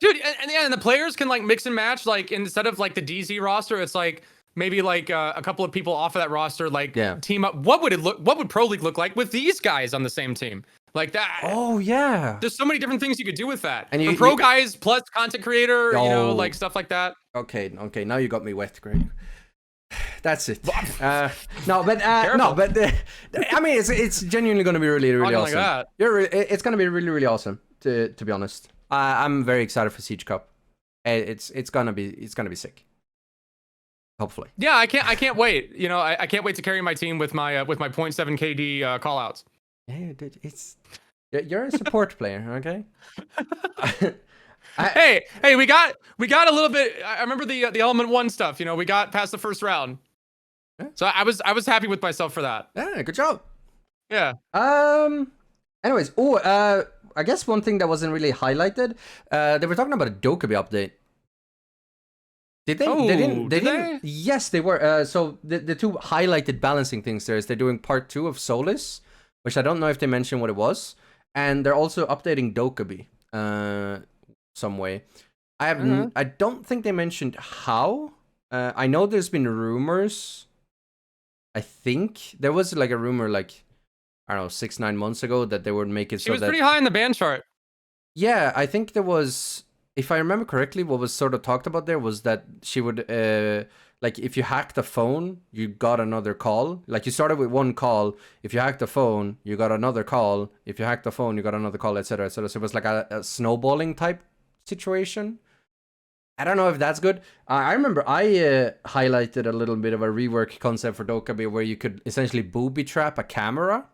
Dude, and the players can like mix and match. Like instead of like the DZ roster, it's like maybe like a couple of people off of that roster like team up. What would Pro League look like with these guys on the same team? Like that. Oh yeah. There's so many different things you could do with that. And pro guys plus content creator, you know, like stuff like that. Okay. Now you got me wet, Greg. That's it. No, but I mean, it's genuinely going to be really awesome. Like that. It's going to be really awesome. To be honest, I'm very excited for Siege Cup. It's gonna be sick. Hopefully. Yeah, I can't wait. You know, I can't wait to carry my team with my 0.7 KD callouts. Yeah, dude, you're a support player, okay? Hey, we got a little bit. I remember the Element 1 stuff. You know, we got past the first round, so I was happy with myself for that. Yeah, good job. Yeah. Anyways, I guess one thing that wasn't really highlighted. They were talking about a Dokkaebi update. Did they? Oh, they didn't. they? Yes, they were. So the two highlighted balancing things there is they're doing part 2 of Solis, which I don't know if they mentioned what it was, and they're also updating Dokkaebi some way. I don't think they mentioned how. I know there's been rumors. I think there was like a rumor like, I don't know, 6-9 months ago that they would make it she was pretty high in the ban chart. Yeah, I think there was, if I remember correctly, what was sort of talked about there was that she would, like if you hacked a phone, you got another call. Like you started with one call. If you hacked the phone, you got another call. If you hacked the phone, you got another call, etc., etc. So it was like a snowballing type situation. I don't know if that's good. I remember I highlighted a little bit of a rework concept for Dokkaebi where you could essentially booby trap a camera.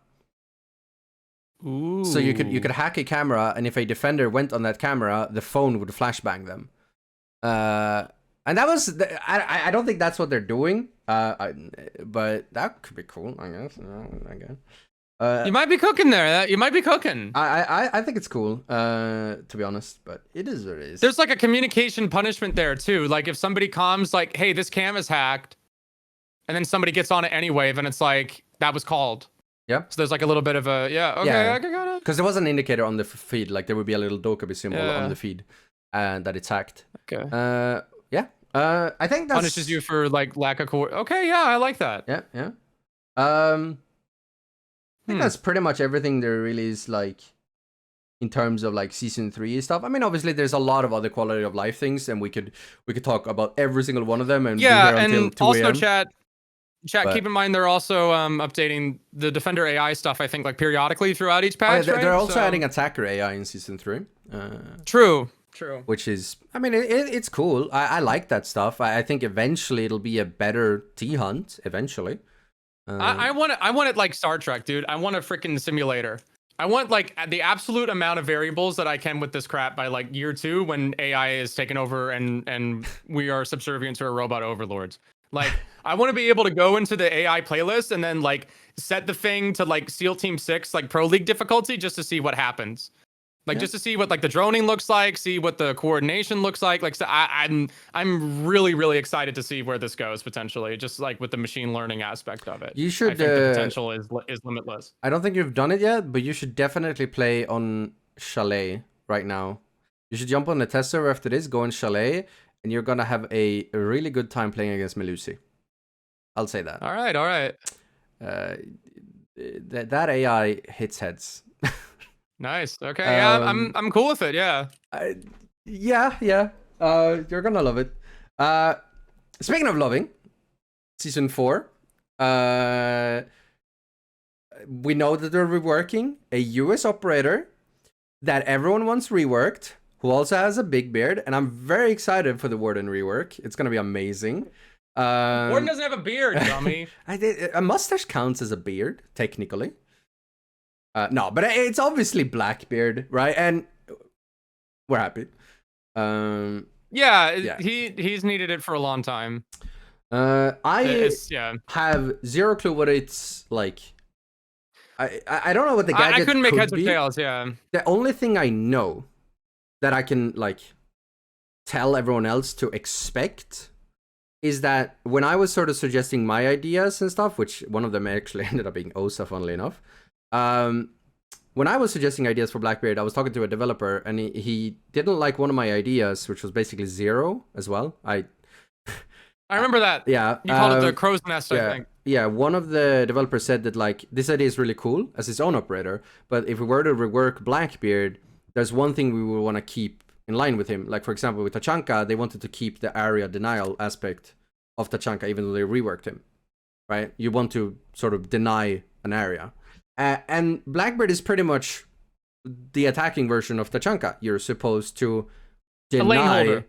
Ooh. So you could hack a camera, and if a defender went on that camera, the phone would flashbang them. And that was I don't think that's what they're doing. But that could be cool, I guess. You might be cooking there. You might be cooking. I think it's cool, to be honest, but it is what it is. There's like a communication punishment there too. Like if somebody comes like, hey, this cam is hacked, and then somebody gets on it anyway, then it's like, that was called. Yep. So there's like a little bit of a, I got it. Because there was an indicator on the feed, like there would be a little Dokkaebi symbol on the feed, and that it's hacked. Okay. I think that punishes you for like lack of Okay, yeah, I like that. Yeah. I think that's pretty much everything there really is, like, in terms of like season 3 stuff. I mean, obviously there's a lot of other quality of life things, and we could talk about every single one of them and be here until 2 also a.m. Chat, keep in mind they're also updating the Defender AI stuff, I think, like periodically throughout each patch. They're also adding attacker AI in season 3. True. Which is, I mean, it's cool. I like that stuff. I think eventually it'll be a better T-Hunt, eventually. I want it like Star Trek, dude. I want a freaking simulator. I want like the absolute amount of variables that I can with this crap by like year 2 when AI is taken over and we are subservient to our robot overlords. Like, I want to be able to go into the AI playlist and then like set the thing to like SEAL Team 6, like Pro League difficulty, just to see what happens. Like just to see what like the droning looks like, see what the coordination looks like. Like, so I'm really excited to see where this goes potentially, just like with the machine learning aspect of it. You should. I think the potential is limitless. I don't think you've done it yet, but you should definitely play on Chalet right now. You should jump on the test server after this, go on Chalet, and you're gonna have a really good time playing against Melusi. I'll say that. All right. That AI hits heads. Nice. Okay. Yeah, I'm cool with it. Yeah. Yeah. You're gonna love it. Speaking of loving, season 4. We know that they're reworking a US operator that everyone wants reworked. who also has a big beard, and I'm very excited for the Warden rework. It's gonna be amazing. Warden doesn't have a beard, dummy. A mustache counts as a beard, technically. No, but it's obviously Blackbeard, right? And we're happy. Yeah, he's needed it for a long time. I have zero clue what it's like. I don't know what the gadget I couldn't make could heads or be. tails, yeah. The only thing I know that I can like tell everyone else to expect is that when I was sort of suggesting my ideas and stuff, which one of them actually ended up being Osa, funnily enough. When I was suggesting ideas for Blackbeard, I was talking to a developer, and he didn't like one of my ideas, which was basically Zero as well. I remember that. Yeah. You called it the crow's nest, I think. Yeah, one of the developers said that, like, this idea is really cool as its own operator, but if we were to rework Blackbeard, there's one thing we would want to keep in line with him. Like, for example, with Tachanka, they wanted to keep the area denial aspect of Tachanka, even though they reworked him, right? You want to sort of deny an area. And Blackbeard is pretty much the attacking version of Tachanka. You're supposed to deny... A lane holder.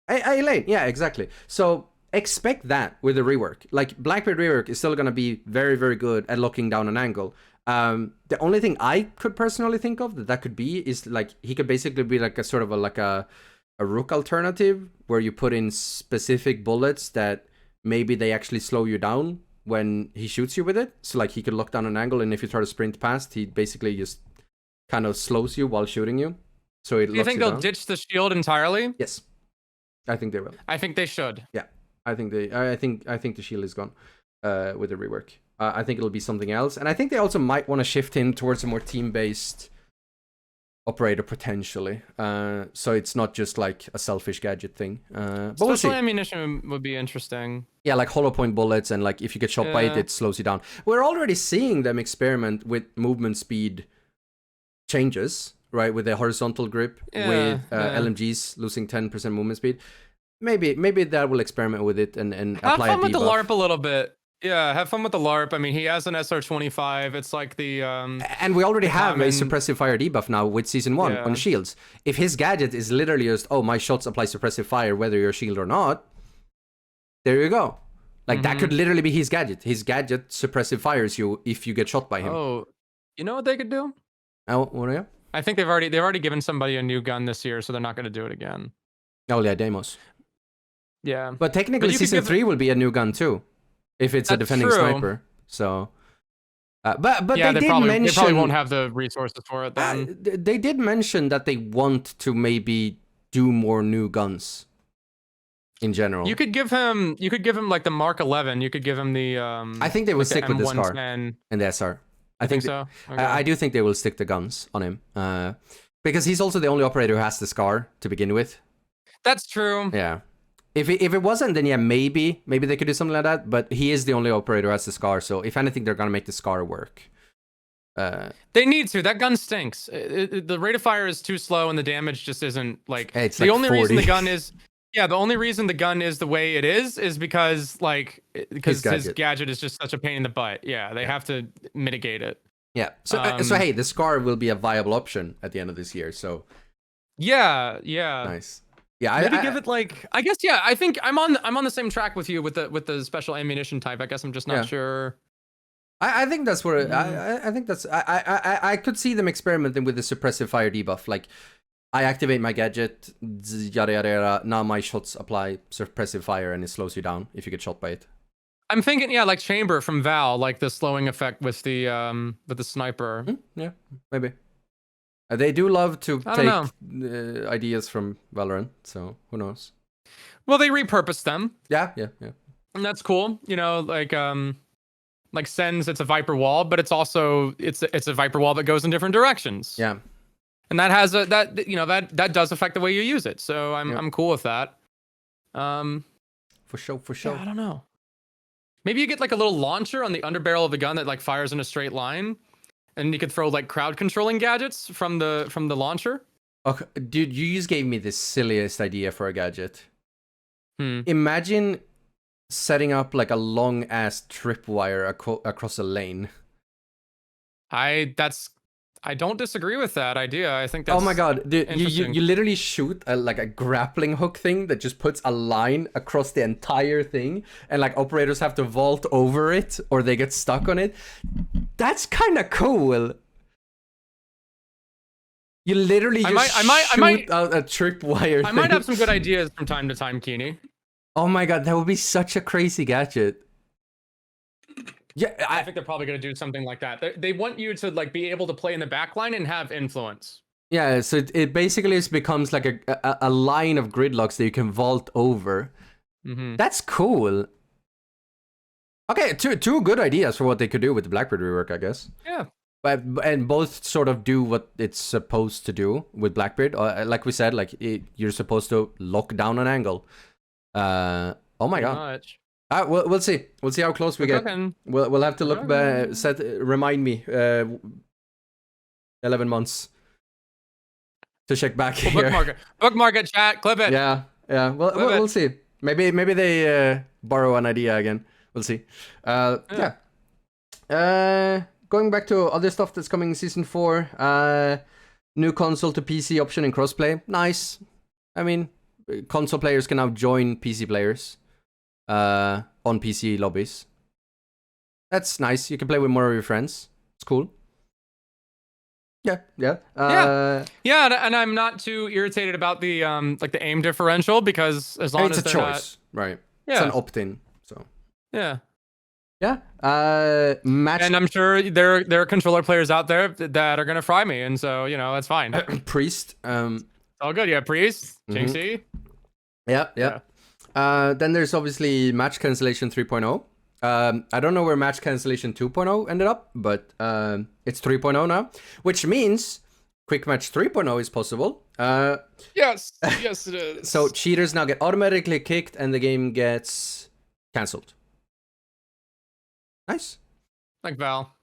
A lane, yeah, exactly. So expect that with the rework. Like, Blackbeard rework is still going to be very, very good at locking down an angle. The only thing I could personally think of that could be is, like, he could basically be like a sort of a Rook alternative, where you put in specific bullets that maybe they actually slow you down when he shoots you with it. So, like, he could lock down an angle, and if you try to sprint past, he basically just kind of slows you while shooting you. So it. Do you think they'll ditch the shield entirely? Yes, I think they will. I think they should. Yeah, I think the shield is gone with the rework. I think it'll be something else, and I think they also might want to shift him towards a more team-based operator potentially. So it's not just like a selfish gadget thing. But Special ammunition would be interesting. Yeah, like hollow point bullets, and like if you get shot by it, it slows you down. We're already seeing them experiment with movement speed changes, right? With the horizontal grip, with LMGs losing 10% movement speed. Maybe that will experiment with it and apply a debuff. Have fun with the LARP a little bit. Yeah, have fun with the LARP. I mean, he has an SR25. It's like the and we already have a suppressive fire debuff now with Season 1 on shields. If his gadget is literally just, oh, my shots apply suppressive fire whether you're shield or not, there you go. Like, that could literally be his gadget. His gadget suppressive fires you if you get shot by him. Oh, you know what they could do? Oh, what are you? I think they've already given somebody a new gun this year, so they're not going to do it again. Oh yeah, Deimos. Yeah. But technically, Season 3 will be a new gun too, if it's a defending sniper. So, but yeah, they probably won't have the resources for it then. They did mention that they want to maybe do more new guns. In general, you could give him like the Mark 11. You could give him the. I think they will stick with the SCAR and the SR. I think so. Okay. I do think they will stick the guns on him, because he's also the only operator who has the SCAR to begin with. That's true. Yeah. If it wasn't, then yeah, maybe they could do something like that. But he is the only operator who has the SCAR, so if anything, they're gonna make the SCAR work. They need to. That gun stinks. The rate of fire is too slow, and the damage just isn't like. It's the like only 40. reason the gun is. Yeah, the only reason the gun is the way it is because his gadget is just such a pain in the butt. Yeah, they have to mitigate it. Yeah. So hey, the SCAR will be a viable option at the end of this year. So. Yeah. Nice. Yeah, maybe give it like I guess I think I'm on the same track with you with the special ammunition type. I guess I'm just not sure. I think that's what I think that's I could see them experimenting with the suppressive fire debuff. Like, I activate my gadget, yada yada yada. Now my shots apply suppressive fire, and it slows you down if you get shot by it. I'm thinking, like Chamber from Val, like the slowing effect with the sniper. Yeah, maybe. They do love to take ideas from Valorant, so who knows? Well, they repurpose them. Yeah. And that's cool. You know, like Sens, it's a Viper wall, but it's also it's a Viper wall that goes in different directions. Yeah. And that has that does affect the way you use it. So I'm cool with that. For sure. Yeah, I don't know. Maybe you get like a little launcher on the underbarrel of the gun that like fires in a straight line. And you could throw like crowd controlling gadgets from the launcher. Okay, dude, you just gave me the silliest idea for a gadget. Imagine setting up like a long ass tripwire across a lane. I I don't disagree with that idea. I think that's oh my god, dude, interesting. you literally shoot like a grappling hook thing that just puts a line across the entire thing, and like operators have to vault over it or they get stuck on it. That's kind of cool. You literally just shoot out a tripwire thing. I might have some good ideas from time to time, Keeney. Oh my god, that would be such a crazy gadget. Yeah, I think they're probably going to do something like that. They want you to like be able to play in the back line and have influence. Yeah, so it basically becomes like a line of gridlocks that you can vault over. That's cool. Okay, two good ideas for what they could do with the Blackbird rework, I guess. Yeah. And both sort of do what it's supposed to do with Blackbird. Like we said, like you're supposed to lock down an angle. Oh my god. We'll see. We'll see how close we get. We'll have to look back. Remind me. 11 months to check back here. Bookmark it, chat. Clip it. Yeah. We'll see. Maybe they borrow an idea again. We'll see. Yeah. Going back to other stuff that's coming in season 4. New console to PC option in crossplay. Nice. I mean, console players can now join PC players on PC lobbies. That's nice. You can play with more of your friends. It's cool. Yeah. And I'm not too irritated about the like the aim differential, because as long as it's a choice, right? Yeah. It's an opt-in. So yeah. Match. And I'm sure there are controller players out there that are gonna fry me, and so that's fine. Priest. All good. Yeah, Priest. Jinxie. Yeah. Then there's obviously match cancellation 3.0. I don't know where match cancellation 2.0 ended up, but it's 3.0 now, which means quick match 3.0 is possible. Yes, it is. So cheaters now get automatically kicked and the game gets cancelled. Nice. Like Val.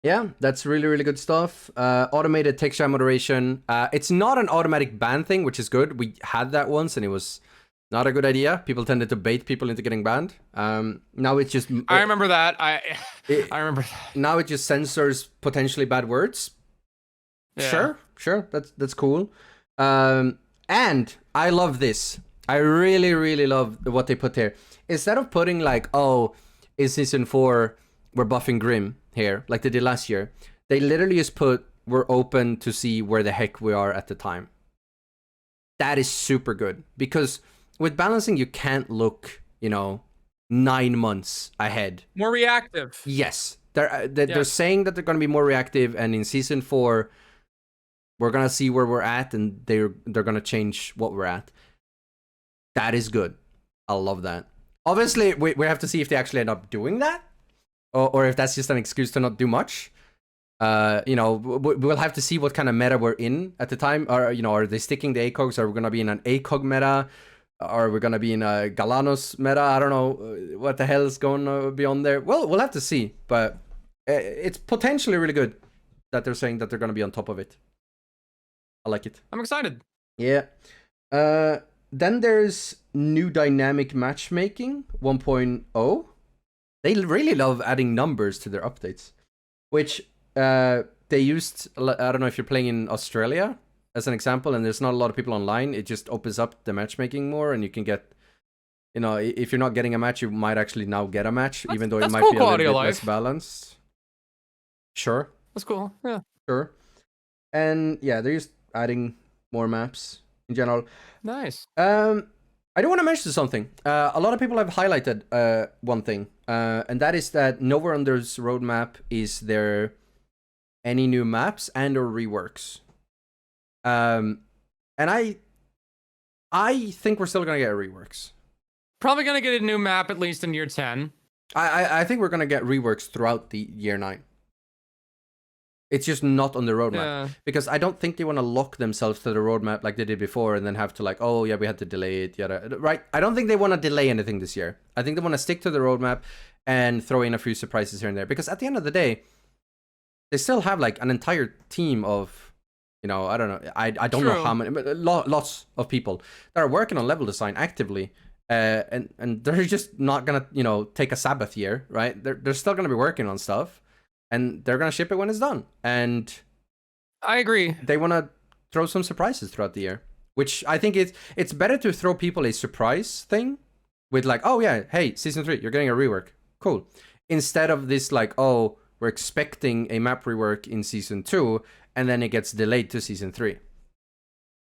Yeah, that's really, really good stuff. Automated texture moderation. It's not an automatic ban thing, which is good. We had that once and it was not a good idea. People tended to bait people into getting banned. Now it's just... I remember that. I remember that. Now it just censors potentially bad words. Yeah. Sure. That's cool. And I love this. I really, really love what they put here. Instead of putting like, oh, in season 4, we're buffing Grim here, like they did last year. They literally just put, we're open to see where the heck we are at the time. That is super good, because with balancing, you can't look, 9 months ahead. More reactive. Yes. They're saying that they're going to be more reactive, and in season 4, we're going to see where we're at, and they're going to change what we're at. That is good. I love that. Obviously, we have to see if they actually end up doing that, or if that's just an excuse to not do much. We'll have to see what kind of meta we're in at the time. Or, are they sticking the ACOGs? Are we going to be in an ACOG meta? Are we going to be in a Galanos meta? I don't know what the hell is going to be on there. Well, we'll have to see, but it's potentially really good that they're saying that they're going to be on top of it. I like it. I'm excited. Yeah. Then there's new dynamic matchmaking 1.0. They really love adding numbers to their updates, which they used. I don't know if you're playing in Australia as an example, and there's not a lot of people online. It just opens up the matchmaking more, and you can get, if you're not getting a match, you might actually now get a match, even though it might be a little bit less balanced. Sure. That's cool. Yeah. Sure. And yeah, they're just adding more maps in general. Nice. I do want to mention something. A lot of people have highlighted one thing, and that is that nowhere on this roadmap is there any new maps and or reworks. And I think we're still gonna get reworks. Probably gonna get a new map at least in year 10. I think we're gonna get reworks throughout the year 9. It's just not on the roadmap, because I don't think they want to lock themselves to the roadmap like they did before and then have to oh yeah, we had to delay it, right? I don't think they want to delay anything this year. I think they want to stick to the roadmap and throw in a few surprises here and there, because at the end of the day, they still have an entire team of, I don't know, I don't know how many, but lots of people that are working on level design actively, and they're just not gonna take a Sabbath year, right? They're still gonna be working on stuff. And they're going to ship it when it's done. And I agree. They want to throw some surprises throughout the year, which I think it's better to throw people a surprise thing with like, oh yeah, hey, season 3, you're getting a rework. Cool. Instead of this like, oh, we're expecting a map rework in season 2 and then it gets delayed to season 3.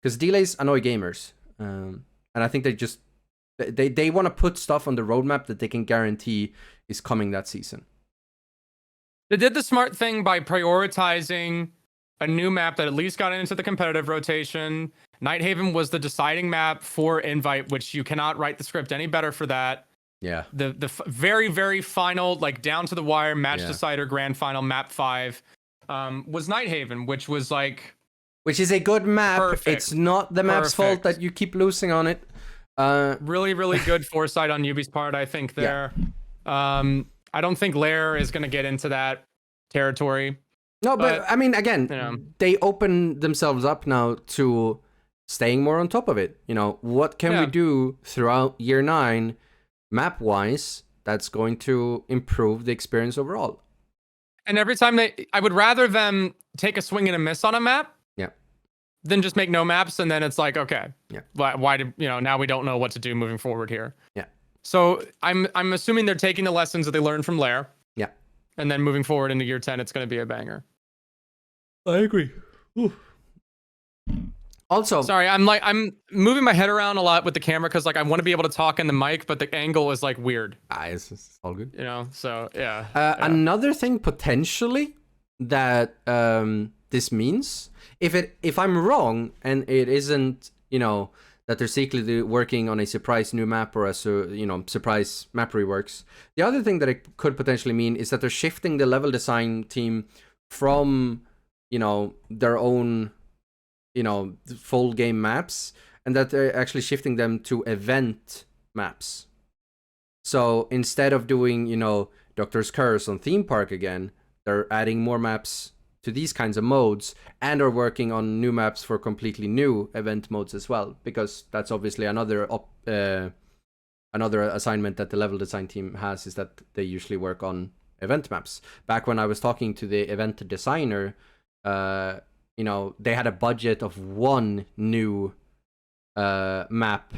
Because delays annoy gamers. And I think they want to put stuff on the roadmap that they can guarantee is coming that season. They did the smart thing by prioritizing a new map that at least got into the competitive rotation. Nighthaven was the deciding map for Invite, which you cannot write the script any better for that. Yeah. The very, very final, like down to the wire match decider grand final map 5 was Nighthaven, which was like... Which is a good map. Perfect. It's not the map's fault that you keep losing on it. Really, really good foresight on Yubi's part, I think, there. Yeah. I don't think Lair is going to get into that territory. No, but I mean, again, they open themselves up now to staying more on top of it. You know, what can we do throughout year 9, map-wise, that's going to improve the experience overall? And every time I would rather them take a swing and a miss on a map. Then just make no maps, and then it's like, okay, why did now we don't know what to do moving forward here. Yeah. So I'm assuming they're taking the lessons that they learned from Lair. Yeah. And then moving forward into year 10, it's going to be a banger. I agree. Ooh. Also, sorry, I'm moving my head around a lot with the camera because like I want to be able to talk in the mic, but the angle is like weird. It's all good. So yeah. Another thing potentially that this means, if I'm wrong and it isn't, that they're secretly working on a surprise new map or a surprise map reworks, the other thing that it could potentially mean is that they're shifting the level design team from their own full game maps, and that they're actually shifting them to event maps. So instead of doing Doctor's Curse on Theme Park again, they're adding more maps to these kinds of modes and are working on new maps for completely new event modes as well, because that's obviously another assignment that the level design team has, is that they usually work on event maps. Back when I was talking to the event designer, they had a budget of 1 new map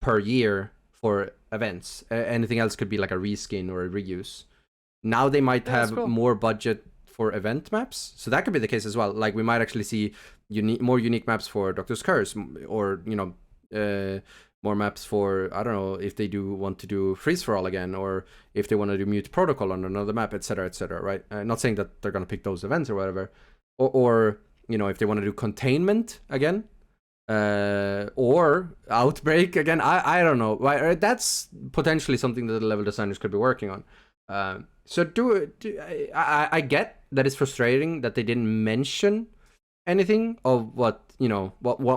per year for events. Anything else could be like a reskin or a reuse. Now they might have more budget for event maps, so that could be the case as well. Like we might actually see more unique maps for Doctor's Curse, or more maps for, I don't know, if they do want to do Freeze for All again, or if they want to do Mute Protocol on another map, etc., right? Not saying that they're gonna pick those events or whatever, or if they want to do Containment again, or Outbreak again. I don't know. That's potentially something that the level designers could be working on. So I get that it's frustrating that they didn't mention anything of what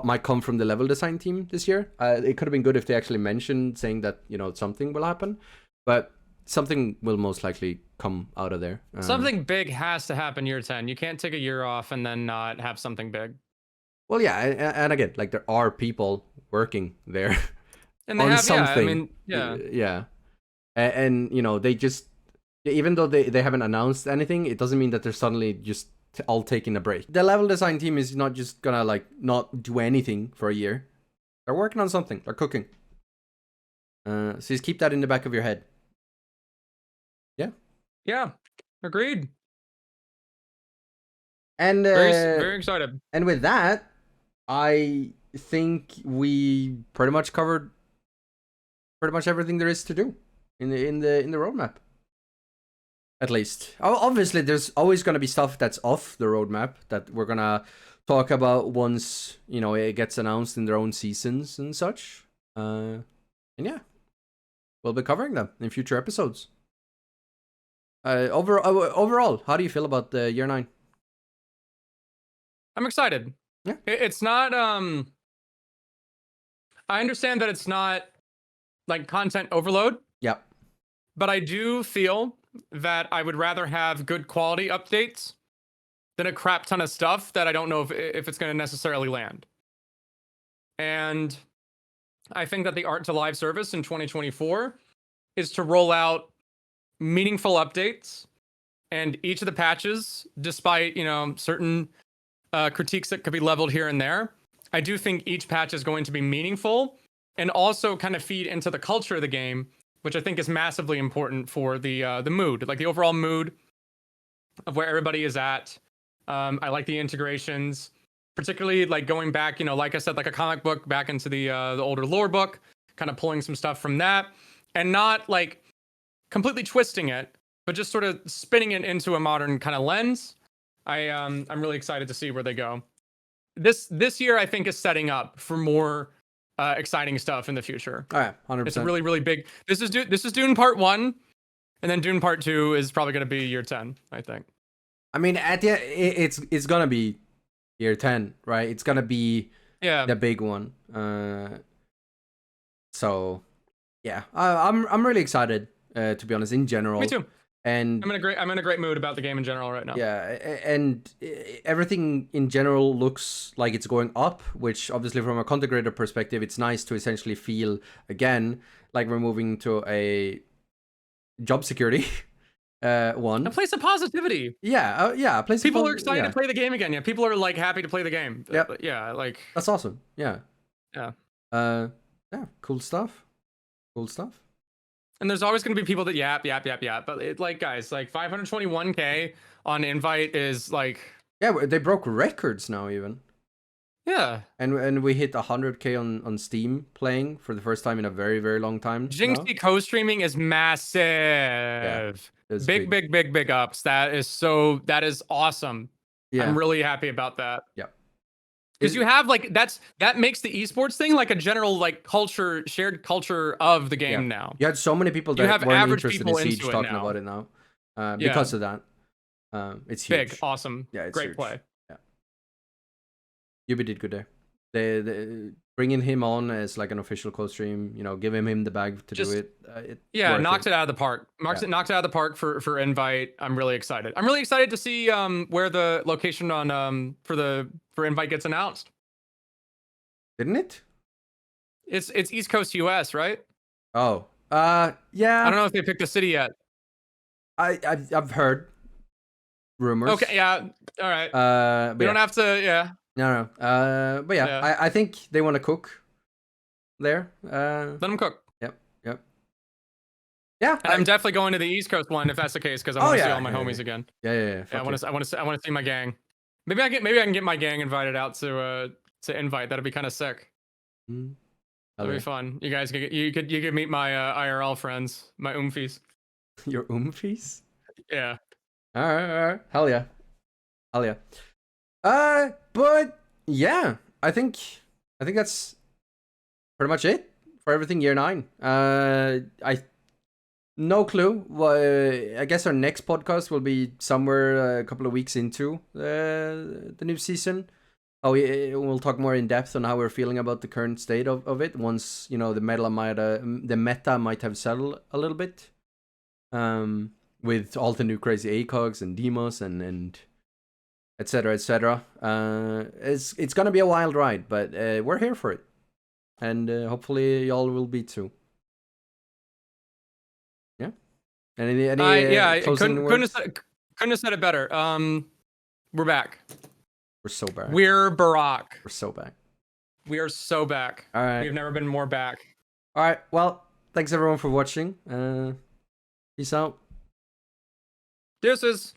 might come from the level design team this year. It could have been good if they actually mentioned, saying that something will happen, but something will most likely come out of there. Something big has to happen year 10. You can't take a year off and then not have something big. Well, yeah, and again, like there are people working there and they on have something. Yeah. And they just, even though they haven't announced anything, it doesn't mean that they're suddenly just all taking a break. The level design team is not just gonna like not do anything for a year. They're working on something. They're cooking. So just keep that in the back of your head. Yeah, agreed. And very, very excited. And with that, I think we pretty much covered everything there is to do in the roadmap. At least, obviously, there's always going to be stuff that's off the roadmap that we're gonna talk about once it gets announced in their own seasons and such. And yeah, we'll be covering them in future episodes. Overall, how do you feel about the year 9? I'm excited. Yeah, it's not. I understand that it's not like content overload. Yeah, but I do feel that I would rather have good quality updates than a crap ton of stuff that I don't know if it's going to necessarily land. And I think that the Art to Live service in 2024 is to roll out meaningful updates, and each of the patches, despite certain critiques that could be leveled here and there. I do think each patch is going to be meaningful and also kind of feed into the culture of the game, which I think is massively important for the mood, like the overall mood of where everybody is at. I like the integrations, particularly like going back, like I said, like a comic book back into the older lore book, kind of pulling some stuff from that, and not like completely twisting it, but just sort of spinning it into a modern kind of lens. I'm really excited to see where they go. This year, I think, is setting up for more exciting stuff in the future. All right, 100%. It's really, really big. This is Dune Part 1, and then Dune Part 2 is probably going to be year 10, I think. I mean, at the it's gonna be year 10, right? It's gonna be the big one. So yeah, I'm really excited, to be honest, in general. Me too. And I'm in a great mood about the game in general right now. Yeah, and everything in general looks like it's going up, which obviously from a content creator perspective, it's nice to essentially feel again like we're moving to a job security one. A place of positivity. Yeah, yeah. People are excited to play the game again. Yeah, people are like happy to play the game. Yep. Yeah, like that's awesome. Yeah. Yeah. Yeah. Cool stuff. Cool stuff. And there's always going to be people that yap. But it, like, guys, like 521K on invite is like. Yeah, they broke records now even. Yeah. And we hit 100K on Steam playing for the first time in a very, very long time. Jinxie co-streaming is massive. Yeah, big ups. That is awesome. Yeah. I'm really happy about that. Yeah. Because you have like that makes the esports thing like a general like shared culture of the game now. You had so many people that weren't interested in Siege talking about it now, because of that. It's huge. Big, awesome. Yeah, it's great huge. Play. Yeah, Yubi did good there. They bringing him on as like an official co-stream, giving him the bag to do it. Knocked it out of the park. Knocked it out of the park for invite. I'm really excited. I'm really excited to see where the location on for invite gets announced. Didn't it? It's East Coast US, right? Oh. Yeah. I don't know if they picked a city yet. I've heard rumors. Okay, yeah. All right. We don't have to, yeah. No. But yeah. I think they want to cook there. Let them cook. Yep. Yeah. And I'm definitely going to the East Coast one if that's the case, because I want to see all my homies again. Yeah. I want to see my gang. Maybe I can get my gang invited out to invite. That'd be kind of sick. That'd be fun. You guys you could meet my IRL friends, my umfies. Your umfies? Yeah. All right. Hell yeah. But yeah, I think that's pretty much it for everything year 9. No clue. Well, I guess our next podcast will be somewhere a couple of weeks into the new season. We'll talk more in depth on how we're feeling about the current state of it once the meta might have settled a little bit. With all the new crazy ACOGs and demos and etc. It's gonna be a wild ride, but we're here for it, and hopefully y'all will be too. Yeah. Any closing words? Couldn't have said it better. We're back. We're so back. We're Barack. We're so back. We are so back. All right. We've never been more back. All right. Well, thanks everyone for watching. Peace out. Deuces.